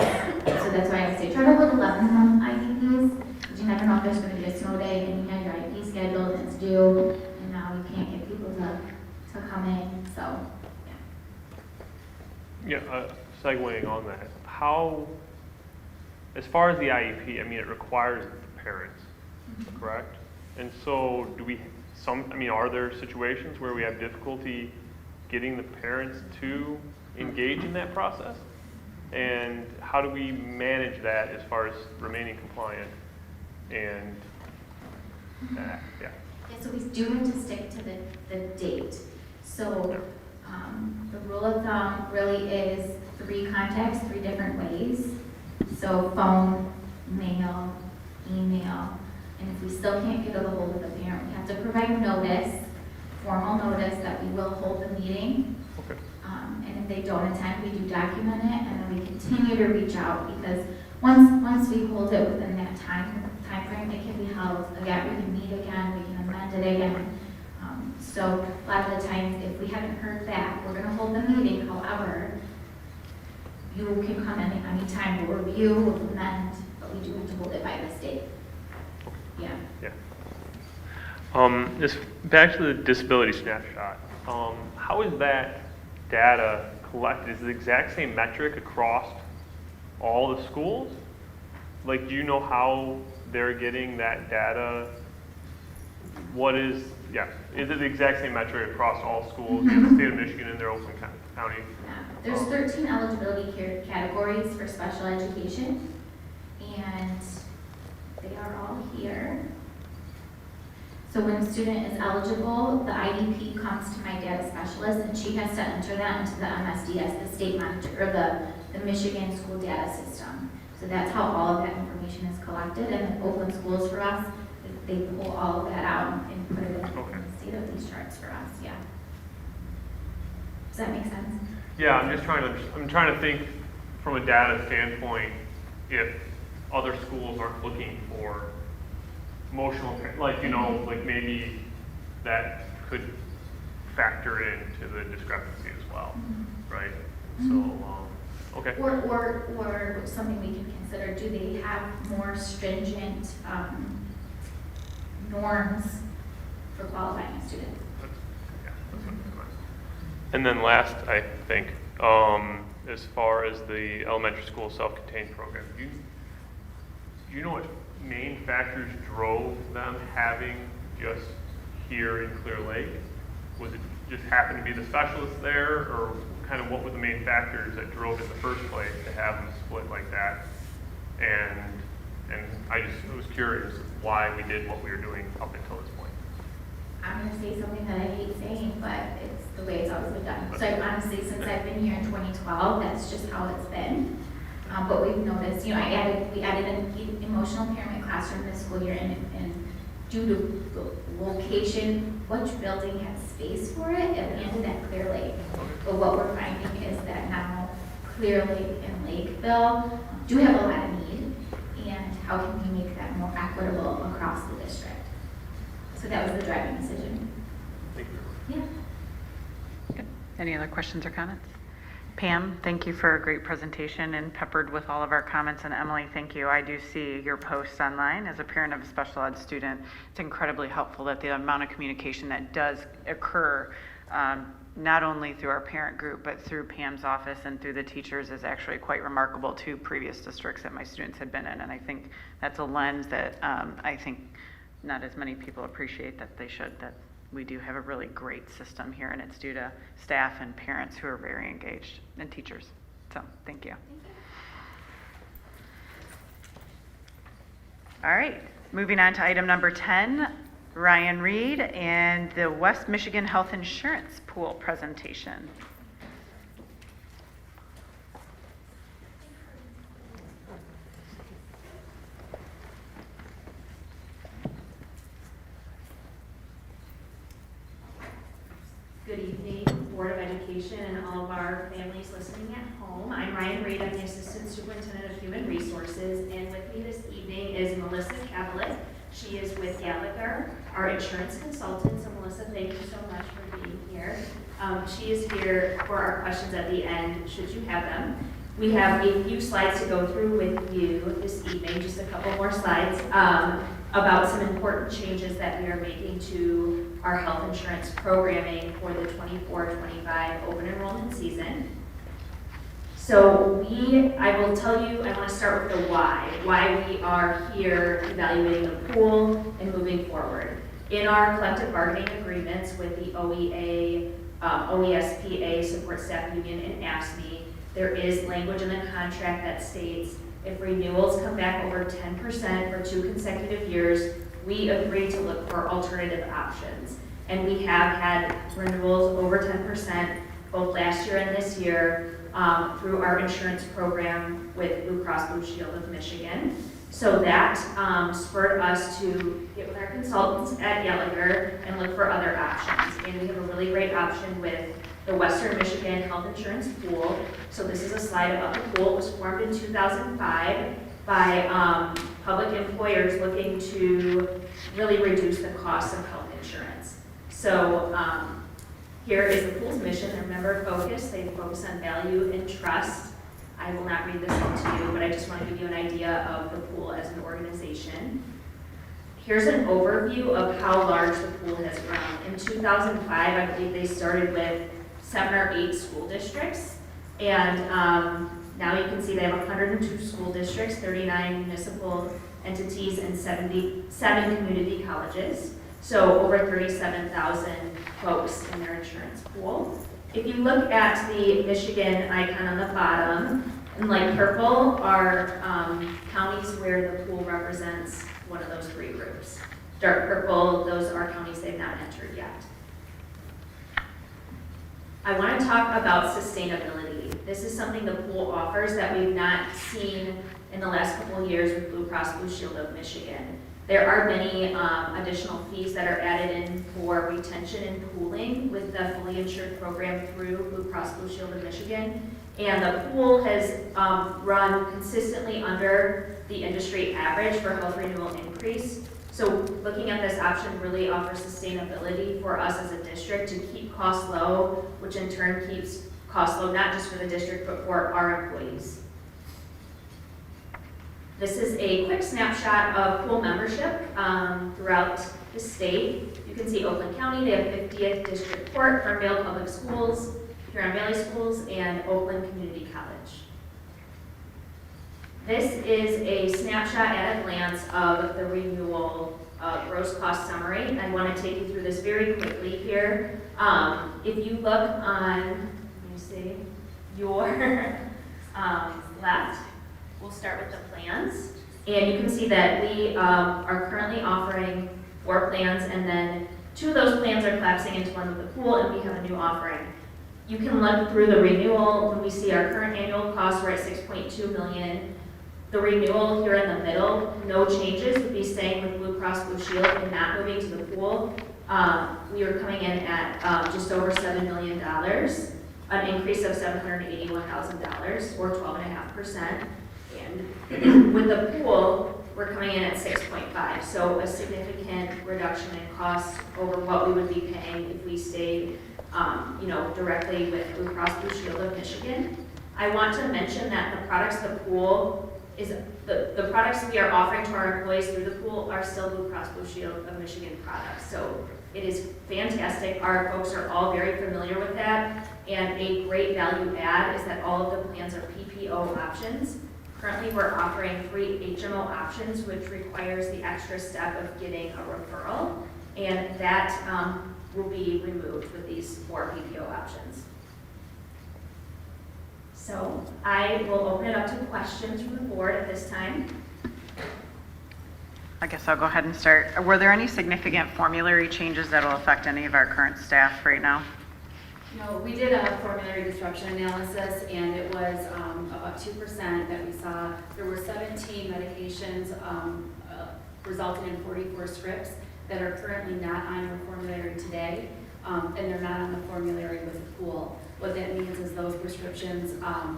so that's why I say try to hold 11-month IEPs, but you never know if there's going to be a snow day and you have your IEP scheduled and it's due, and now you can't get people to Yeah, segueing on that, how, as far as the IEP, I mean, it requires the parents, correct? And so do we, are there situations where we have difficulty getting the parents to engage in that process? And how do we manage that as far as remaining compliant and, yeah. Yeah, so we do have to stick to the date. So, the rule of thumb really is 3 contacts, 3 different ways. So phone, mail, email, and if we still can't get a hold of the parent, we have to provide notice, formal notice that we will hold the meeting. Okay. And if they don't attend, we do document it, and then we continue to reach out, because once we hold it within that time frame, it can be held again, we can meet again, we can amend it again. So a lot of the times, if we haven't heard back, we're gonna hold the meeting. However, you can come in any time, we'll review, we'll amend, but we do have to hold it by this date. Yeah. Yeah. Just back to the disability snapshot. How is that data collected? Is it the exact same metric across all the schools? Like, do you know how they're getting that data? Is it the exact same metric across all schools in the state of Michigan and their Oakland County? There's 13 eligibility categories for special education, and they are all here. So when a student is eligible, the IEP comes to my data specialist, and she has to enter that into the MSDS, the state monitor, or the Michigan school data system. So that's how all of that information is collected, and then Oakland Schools for us, they pull all of that out and put it in the state of these charts for us, yeah. Does that make sense? Yeah, I'm trying to think from a data standpoint, if other schools aren't looking for emotional, like maybe that could factor into the discrepancy as well, right? So, okay. Or something we can consider, do they have more stringent norms for qualifying a student? And then last, I think, as far as the elementary school self-contained program, do you know what main factors drove them having just here in Clear Lake? Was it just happened to be the specialists there, or kind of what were the main factors that drove it in the first place to have them split like that? And I was curious why we did what we were doing up until this point. I'm going to say something that I hate saying, but it's the way it's always been done. So honestly, since I've been here in 2012, that's just how it's been. But we've noticed, we added an emotional impairment classroom this school year, and due to the location, which building has space for it, we ended at Clear Lake. But what we're finding is that now Clear Lake and Lakeville do have a lot of need, and how can we make that more equitable across the district? So that was the driving decision. Thank you. Yeah. Good. Any other questions or comments? Pam, thank you for a great presentation and peppered with all of our comments. And Emily, thank you. I do see your posts online. As a parent of a special ed student, it's incredibly helpful that the amount of communication that does occur, not only through our parent group, but through Pam's office and through the teachers, is actually quite remarkable to previous districts that my students had been in. And I think that's a lens that I think not as many people appreciate that they should, that we do have a really great system here, and it's due to staff and parents who are very engaged, and teachers. So, thank you. All right, moving on to item number 10, Ryan Reed and the West Michigan Health Insurance Pool presentation. Good evening, Board of Education and all of our families listening at home. I'm Ryan Reed, I'm the Assistant Superintendent of Human Resources, and with me this evening is Melissa Cavalick. She is with Gallagher, our insurance consultant. So Melissa, thank you so much for being here. She is here for our questions at the end, should you have them. We have a few slides to go through with you this evening, just a couple more slides, about some important changes that we are making to our health insurance programming for the 24-25 open enrollment season. So I will tell you, I want to start with the why we are here evaluating the pool and moving forward. In our collective bargaining agreements with the OEA, OESPA, Support Staff Union, and AFSCME, there is language in the contract that states if renewals come back over 10% for 2 consecutive years, we agree to look for alternative options. And we have had renewals over 10% both last year and this year through our insurance program with Blue Cross Blue Shield of Michigan. So that spurred us to get with our consultants at Gallagher and look for other options. And we have a really great option with the Western Michigan Health Insurance Pool. So this is a slide about the pool. It was formed in 2005 by public employers looking to really reduce the cost of health insurance. So here is the pool's mission. They're member focused. They focus on value and trust. I will not read this one to you, but I just want to give you an idea of the pool as an organization. Here's an overview of how large the pool has grown. In 2005, I believe they started with 7 or 8 school districts. And now you can see they have 102 school districts, 39 municipal entities, and 77 community colleges. So over 37,000 folks in their insurance pool. If you look at the Michigan icon on the bottom, in light purple are counties where the pool represents one of those 3 groups. Dark purple, those are counties they've not entered yet. I want to talk about sustainability. This is something the pool offers that we've not seen in the last couple of years with Blue Cross Blue Shield of Michigan. There are many additional fees that are added in for retention and pooling with the fully insured program through Blue Cross Blue Shield of Michigan. And the pool has run consistently under the industry average for health renewal increase. So looking at this option really offers sustainability for us as a district to keep costs low, which in turn keeps costs low not just for the district but for our employees. This is a quick snapshot of pool membership throughout the state. You can see Oakland County, they have 50th District Court, Ferndale Public Schools, Huron Valley Schools, and Oakland Community College. This is a snapshot at a glance of the renewal gross cost summary. I want to take you through this very quickly here. If you look on, let me see, your left, we'll start with the plans. And you can see that we are currently offering 4 plans, and then 2 of those plans are collapsing into one with the pool, and we have a new offering. You can look through the renewal. When we see our current annual cost, we're at $6.2 million. The renewal here in the middle, no changes, would be staying with Blue Cross Blue Shield and not moving to the pool. We are coming in at just over $7 million, an increase of $781,000 or 12.5%. And with the pool, we're coming in at 6.5, so a significant reduction in cost over what we would be paying if we stayed, directly with Blue Cross Blue Shield of Michigan. I want to mention that the products the pool is, the products we are offering to our employees through the pool are still Blue Cross Blue Shield of Michigan products. So it is fantastic. Our folks are all very familiar with that, and a great value add is that all of the plans are PPO options. Currently, we're offering 3 HMO options, which requires the extra step of getting a referral, and that will be removed with these 4 PPO options. So I will open it up to questions from the board at this time. I guess I'll go ahead and start. Were there any significant formulary changes that will affect any of our current staff right now? No, we did a formulary disruption analysis, and it was about 2% that we saw. There were 17 medications resulting in 44 scripts that are currently not on your formulary today, and they're not on the formulary with the pool. What that means is those prescriptions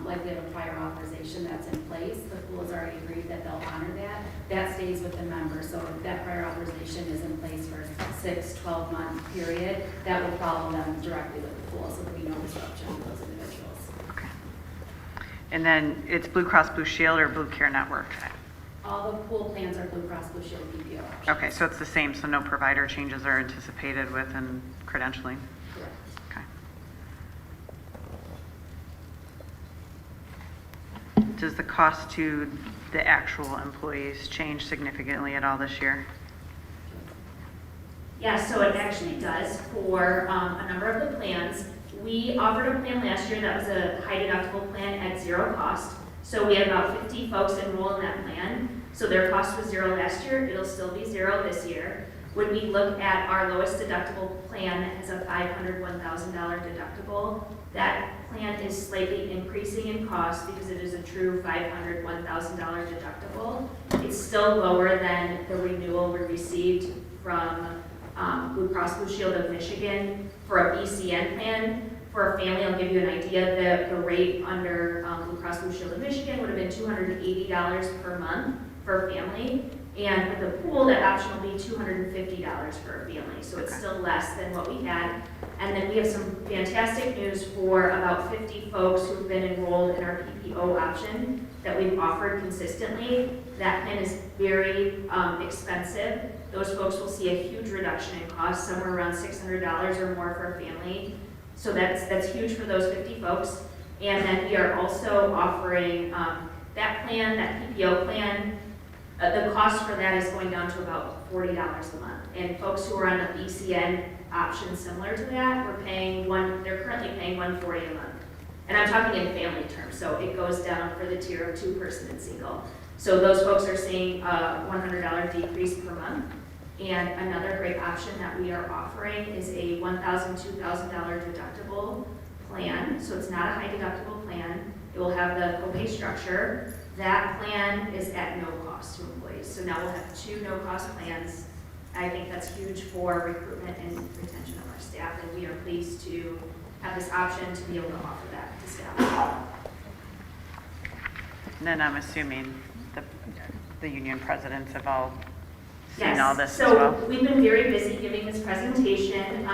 likely have a prior authorization that's in place. The pool has already agreed that they'll honor that. That stays with the member. So if that prior authorization is in place for a 6-12-month period, that will follow them directly with the pool, so there'll be no disruption to those individuals. Okay. And then it's Blue Cross Blue Shield or Blue Care Network? All the pool plans are Blue Cross Blue Shield PPO options. Okay, so it's the same, so no provider changes are anticipated within credentialing? Correct. Okay. Does the cost to the actual employees change significantly at all this year? Yeah, so it actually does for a number of the plans. We offered a plan last year that was a high deductible plan at zero cost. So we had about 50 folks enroll in that plan. So their cost was zero last year, it'll still be zero this year. When we look at our lowest deductible plan that has a $500, $1,000 deductible, that plan is slightly increasing in cost because it is a true $500, $1,000 deductible. It's still lower than the renewal we received from Blue Cross Blue Shield of Michigan for a BCN plan. For a family, I'll give you an idea, the rate under Blue Cross Blue Shield of Michigan would have been $280 per month for a family. And with the pool, that option will be $250 for a family. So it's still less than what we had. And then we have some fantastic news for about 50 folks who've been enrolled in our PPO option that we've offered consistently. That plan is very expensive. Those folks will see a huge reduction in cost, somewhere around $600 or more for a family. So that's huge for those 50 folks. And then we are also offering that plan, that PPO plan. The cost for that is going down to about $40 a month. And folks who are on a BCN option similar to that, they're currently paying $140 a month. And I'm talking in family terms, so it goes down for the tier of 2-person and single. So those folks are seeing a $100 decrease per month. And another great option that we are offering is a $1,000, $2,000 deductible plan. So it's not a high deductible plan. It will have the copay structure. That plan is at no cost to employees. So now we'll have 2 no-cost plans. I think that's huge for recruitment and retention of our staff, and we are pleased to have this option to be able to offer that to staff. And then I'm assuming the union presidents have all seen Yes. all this as So well? we've been very busy giving this presentation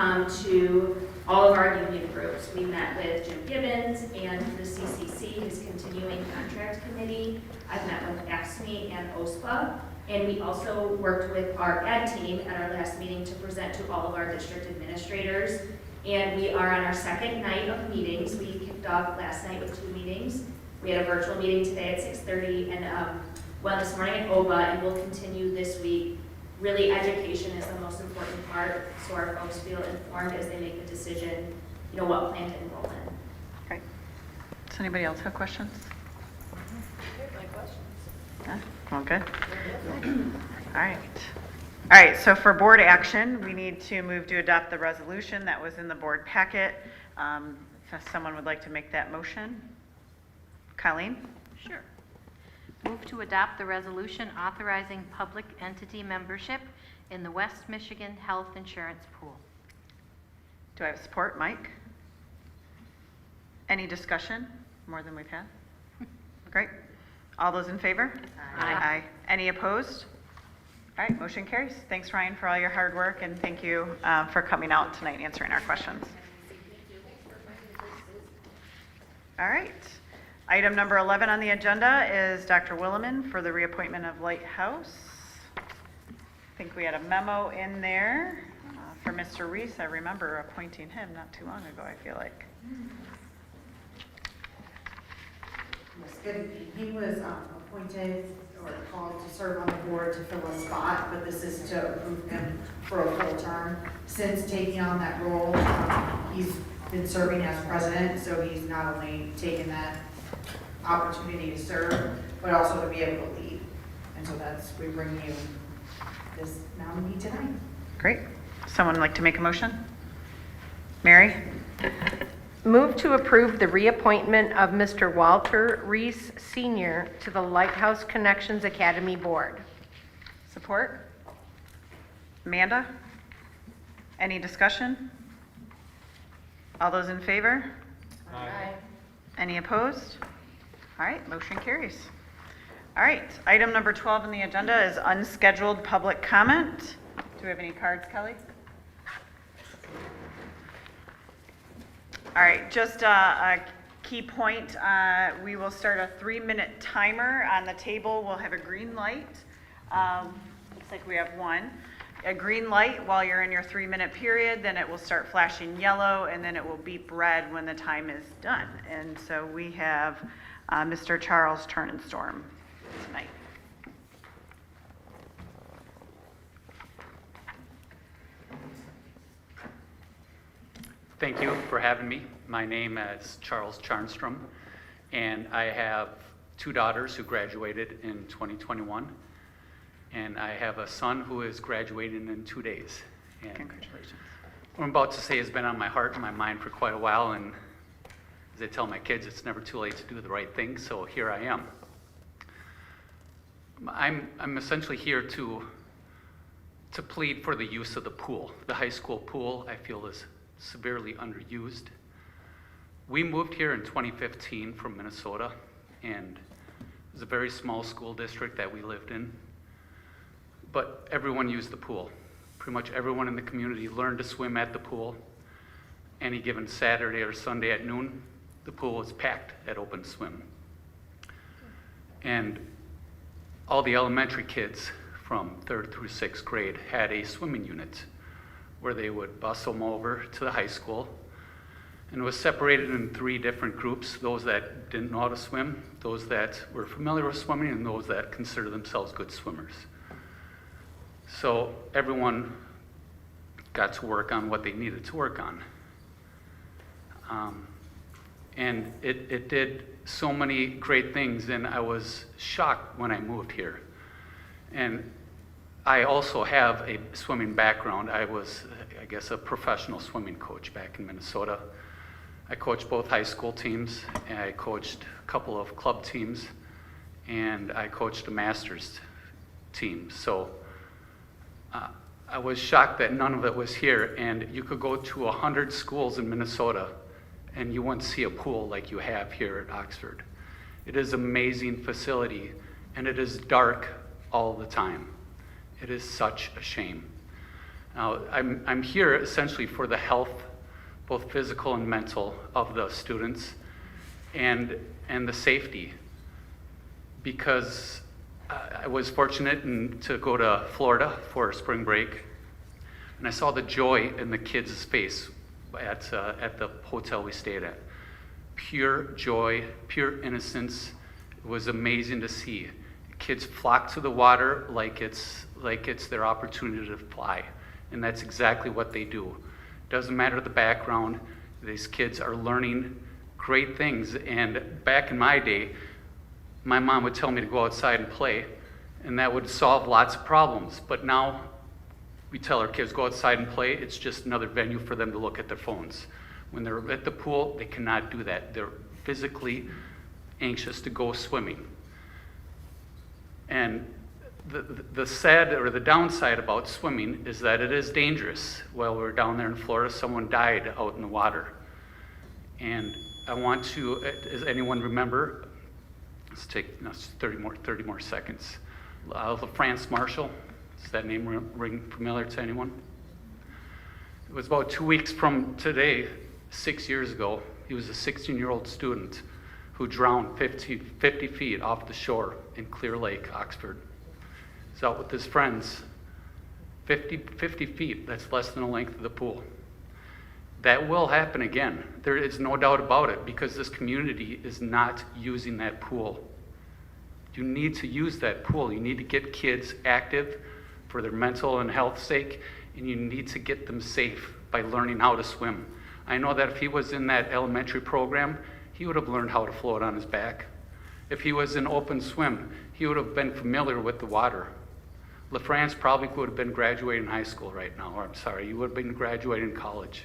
to all of our union groups. We met with Jim Gibbons and the CCC, his continuing contract committee. I've met with AFSCME and OSPA. And we also worked with our ed team at our last meeting to present to all of our district administrators. And we are on our second night of meetings. We kicked off last night with 2 meetings. We had a virtual meeting today at 6:30 and one this morning at OVA, and we'll continue this week. Really, education is the most important part, so our folks feel informed as they make the decision, what plan to enroll in. Great. Does anybody else have questions? My questions. Yeah, all good? All right. All right, so for board action, we need to move to adopt the resolution that was in the board packet. If someone would like to make that motion. Colleen? Sure. Move to adopt the resolution authorizing public entity membership in the West Michigan Health Insurance Pool. Do I have support? Mike? Any discussion? More than we've had? Great. All those in favor? Aye. Any opposed? All right, motion carries. Thanks, Ryan, for all your hard work, and thank you for coming out tonight and answering our questions. All right. Item number 11 on the agenda is Dr. Williman for the reappointment of Lighthouse. I think we had a memo in there for Mr. Reese. I remember appointing him not too long ago, I feel like. He was appointed or called to serve on the board to fill a spot, but this is to approve him for a full term. Since taking on that role, he's been serving as president, so he's not only taken that opportunity to serve, but also to be able to lead. And so we bring you this nominee tonight. Great. Someone like to make a motion? Mary? Move to approve the reappointment of Mr. Walter Reese Sr. to the Lighthouse Connections Academy Board. Support? Amanda? Any discussion? All those in favor? Aye. Any opposed? All right, motion carries. All right, item number 12 on the agenda is unscheduled public comment. Do we have any cards, Kelly? All right, just a key point. We will start a 3-minute timer on the table. We'll have a green light. Looks like we have one. A green light while you're in your 3-minute period, then it will start flashing yellow, and then it will beep red when the time is done. And so we have Mr. Charles Turnenstorm tonight. Thank you for having me. My name is Charles Charnstrom, and I have 2 daughters who graduated in 2021, and I have a son who is graduating in 2 days. And Congratulations. what I'm about to say has been on my heart and my mind for quite a while, and as I tell my kids, it's never too late to do the right thing, so here I am. I'm essentially here to plead for the use of the pool. The high school pool, I feel, is severely underused. We moved here in 2015 from Minnesota, and it was a very small school district that we lived in, but everyone used the pool. Pretty much everyone in the community learned to swim at the pool. Any given Saturday or Sunday at noon, the pool was packed at Open Swim. And all the elementary kids from 3rd through 6th grade had a swimming unit where they would bus them over to the high school. And it was separated in 3 different groups: those that didn't know how to swim, those that were familiar with swimming, and those that consider themselves good swimmers. So everyone got to work on what they needed to work on. And it did so many great things, and I was shocked when I moved here. And I also have a swimming background. I was, I guess, a professional swimming coach back in Minnesota. I coached both high school teams, and I coached a couple of club teams, and I coached a master's team. So I was shocked that none of it was here, and you could go to 100 schools in Minnesota, and you wouldn't see a pool like you have here at Oxford. It is an amazing facility, and it is dark all the time. It is such a shame. Now, I'm here essentially for the health, both physical and mental, of the students and the safety, because I was fortunate to go to Florida for spring break, and I saw the joy in the kids' face at the hotel we stayed at. Pure joy, pure innocence. It was amazing to see. Kids flock to the water like it's their opportunity to fly, and that's exactly what they do. Doesn't matter the background. These kids are learning great things, and back in my day, my mom would tell me to go outside and play, and that would solve lots of problems. But now we tell our kids, go outside and play. It's just another venue for them to look at their phones. When they're at the pool, they cannot do that. They're physically anxious to go swimming. And the sad or the downside about swimming is that it is dangerous. While we were down there in Florida, someone died out in the water. And I want to, does anyone remember? Let's take 30 more seconds. LaFrance Marshall, does that name ring familiar to anyone? It was about 2 weeks from today, 6 years ago. He was a 16-year-old student who drowned 50 feet off the shore in Clear Lake, Oxford. He's out with his friends, 50 feet, that's less than the length of the pool. That will happen again. There is no doubt about it, because this community is not using that pool. You need to use that pool. You need to get kids active for their mental and health sake, and you need to get them safe by learning how to swim. I know that if he was in that elementary program, he would have learned how to float on his back. If he was in Open Swim, he would have been familiar with the water. LaFrance probably would have been graduating high school right now, or I'm sorry, he would have been graduating college.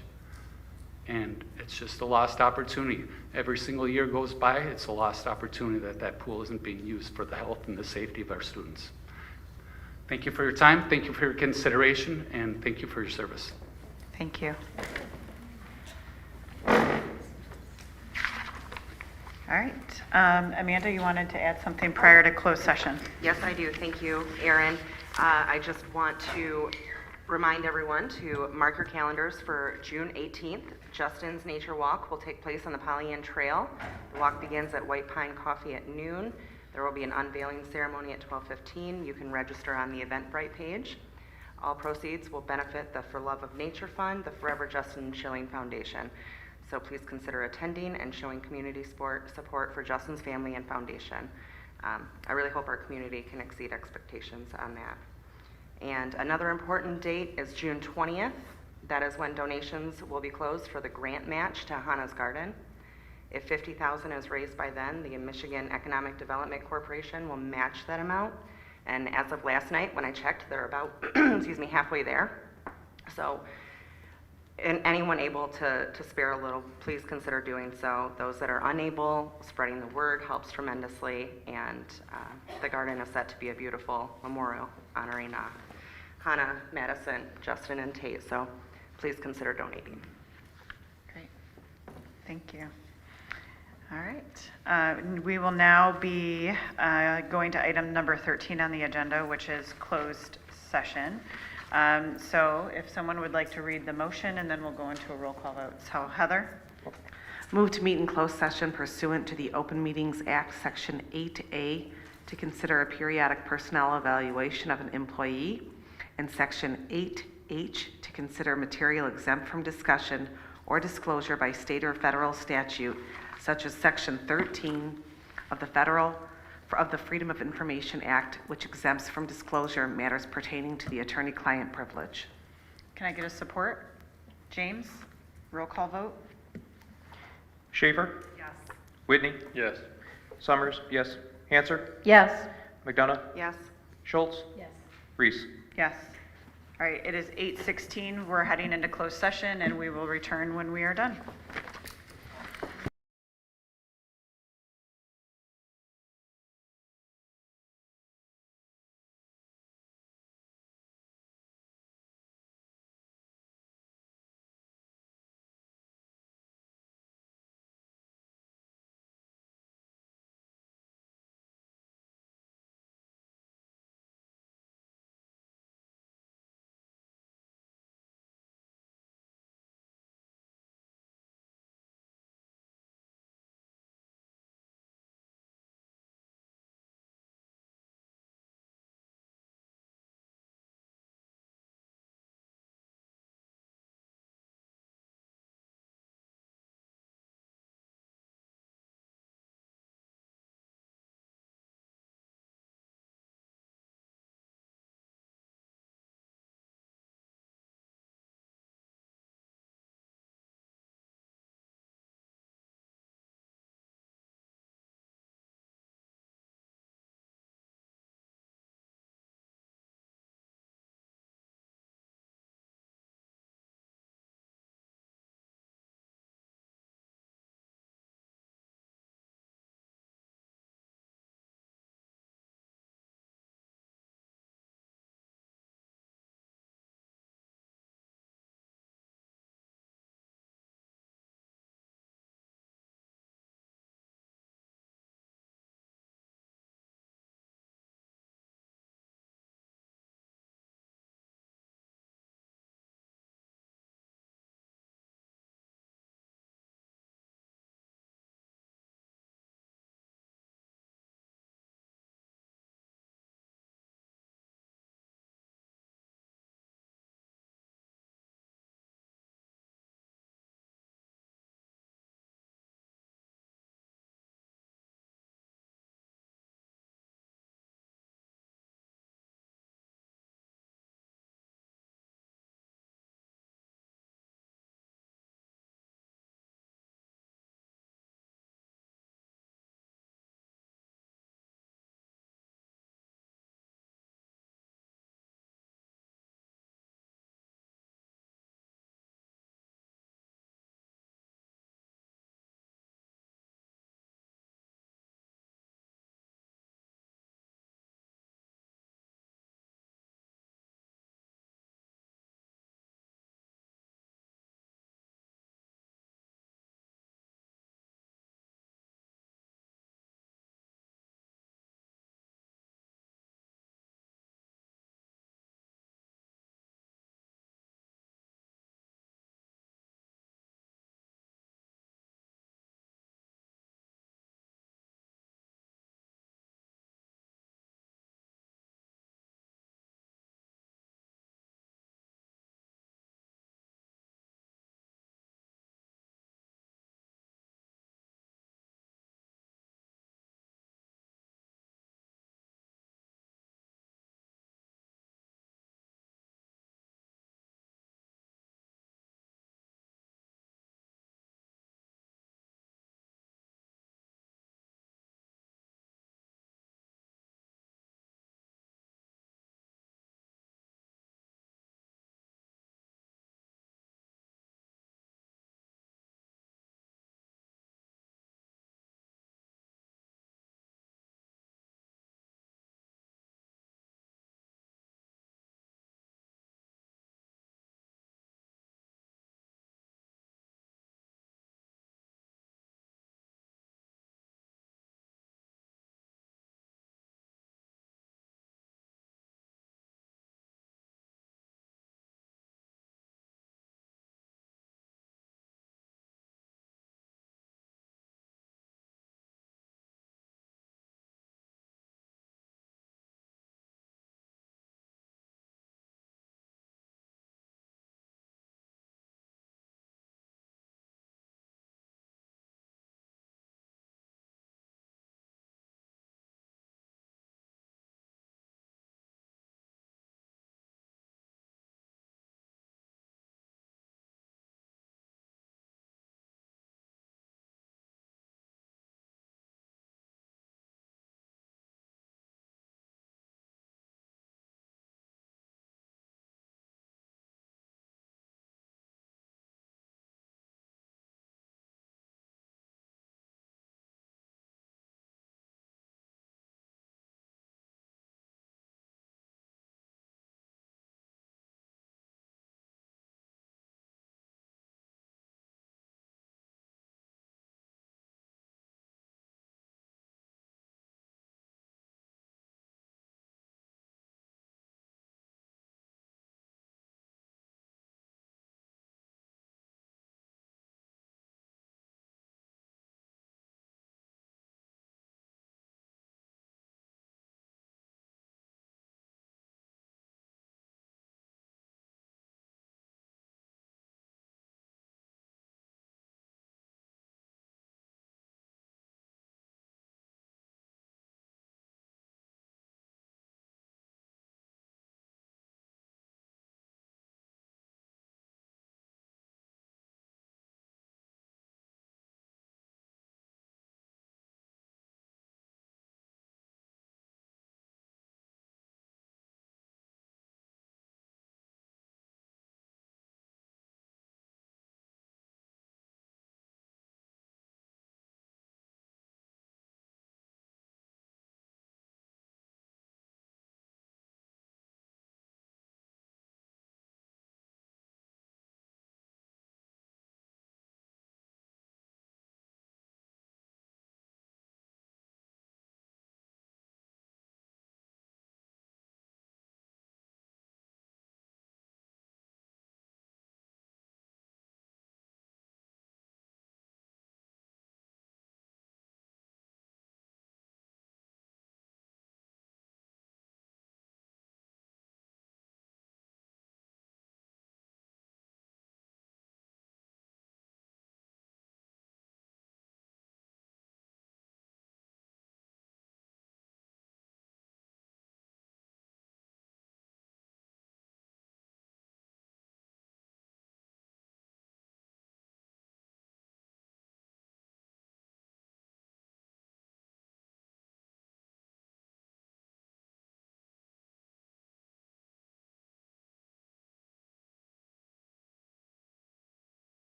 And it's just a lost opportunity. Every single year goes by, it's a lost opportunity that pool isn't being used for the health and the safety of our students. Thank you for your time, thank you for your consideration, and thank you for your service. Thank you. All right. Amanda, you wanted to add something prior to closed session? Yes, I do. Thank you, Erin. I just want to remind everyone to mark your calendars for June 18th. Justin's Nature Walk will take place on the Pollyant Trail. The walk begins at White Pine Coffee at noon. There will be an unveiling ceremony at 12:15. You can register on the Eventbrite page. All proceeds will benefit the For Love of Nature Fund, the Forever Justin Schilling Foundation. So please consider attending and showing community support for Justin's family and foundation. I really hope our community can exceed expectations on that. And another important date is June 20th. That is when donations will be closed for the grant match to Hannah's Garden. If $50,000 is raised by then, the Michigan Economic Development Corporation will match that amount. And as of last night, when I checked, they're about, excuse me, halfway there. So, and anyone able to spare a little, please consider doing so. Those that are unable, spreading the word helps tremendously. And the garden is set to be a beautiful memorial honoring Hannah, Madison, Justin, and Tate. So please consider donating. Great. Thank you. All right. We will now be going to item number 13 on the agenda, which is closed session. So if someone would like to read the motion, and then we'll go into a roll call vote. So Heather? Move to meet in closed session pursuant to the Open Meetings Act, Section 8A, to consider a periodic personnel evaluation of an employee, and Section 8H, to consider material exempt from discussion or disclosure by state or federal statute, such as Section 13 of the Freedom of Information Act, which exempts from disclosure matters pertaining to the attorney-client privilege. Can I get a support? James? Roll call vote? Schaefer? Yes. Whitney? Yes. Summers? Yes. Hanser? Yes. McDonough? Yes. Schultz? Yes. Reese? Yes. All right, it is 8:16. We're heading into closed session, and we will return when we are done.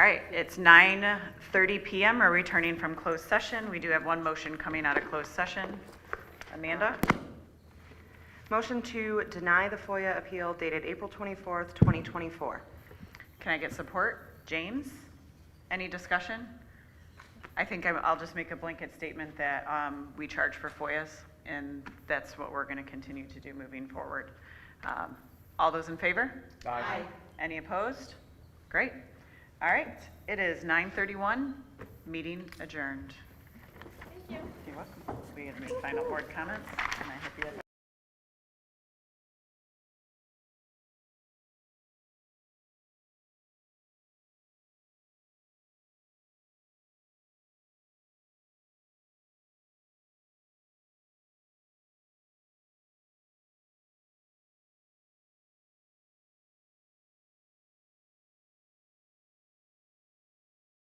right, it's 9:30 PM. We're returning from closed session. We do have one motion coming out of closed session. Amanda? Motion to deny the FOIA appeal dated April 24th, 2024. Can I get support? James? Any discussion? I think I'll just make a blanket statement that we charge for FOIAs, and that's what we're going to continue to do moving forward. All those in favor? Aye. Any opposed? Great. All right, it is 9:31, meeting adjourned. Thank you. You're welcome. We have any final board comments? Can I help you with that?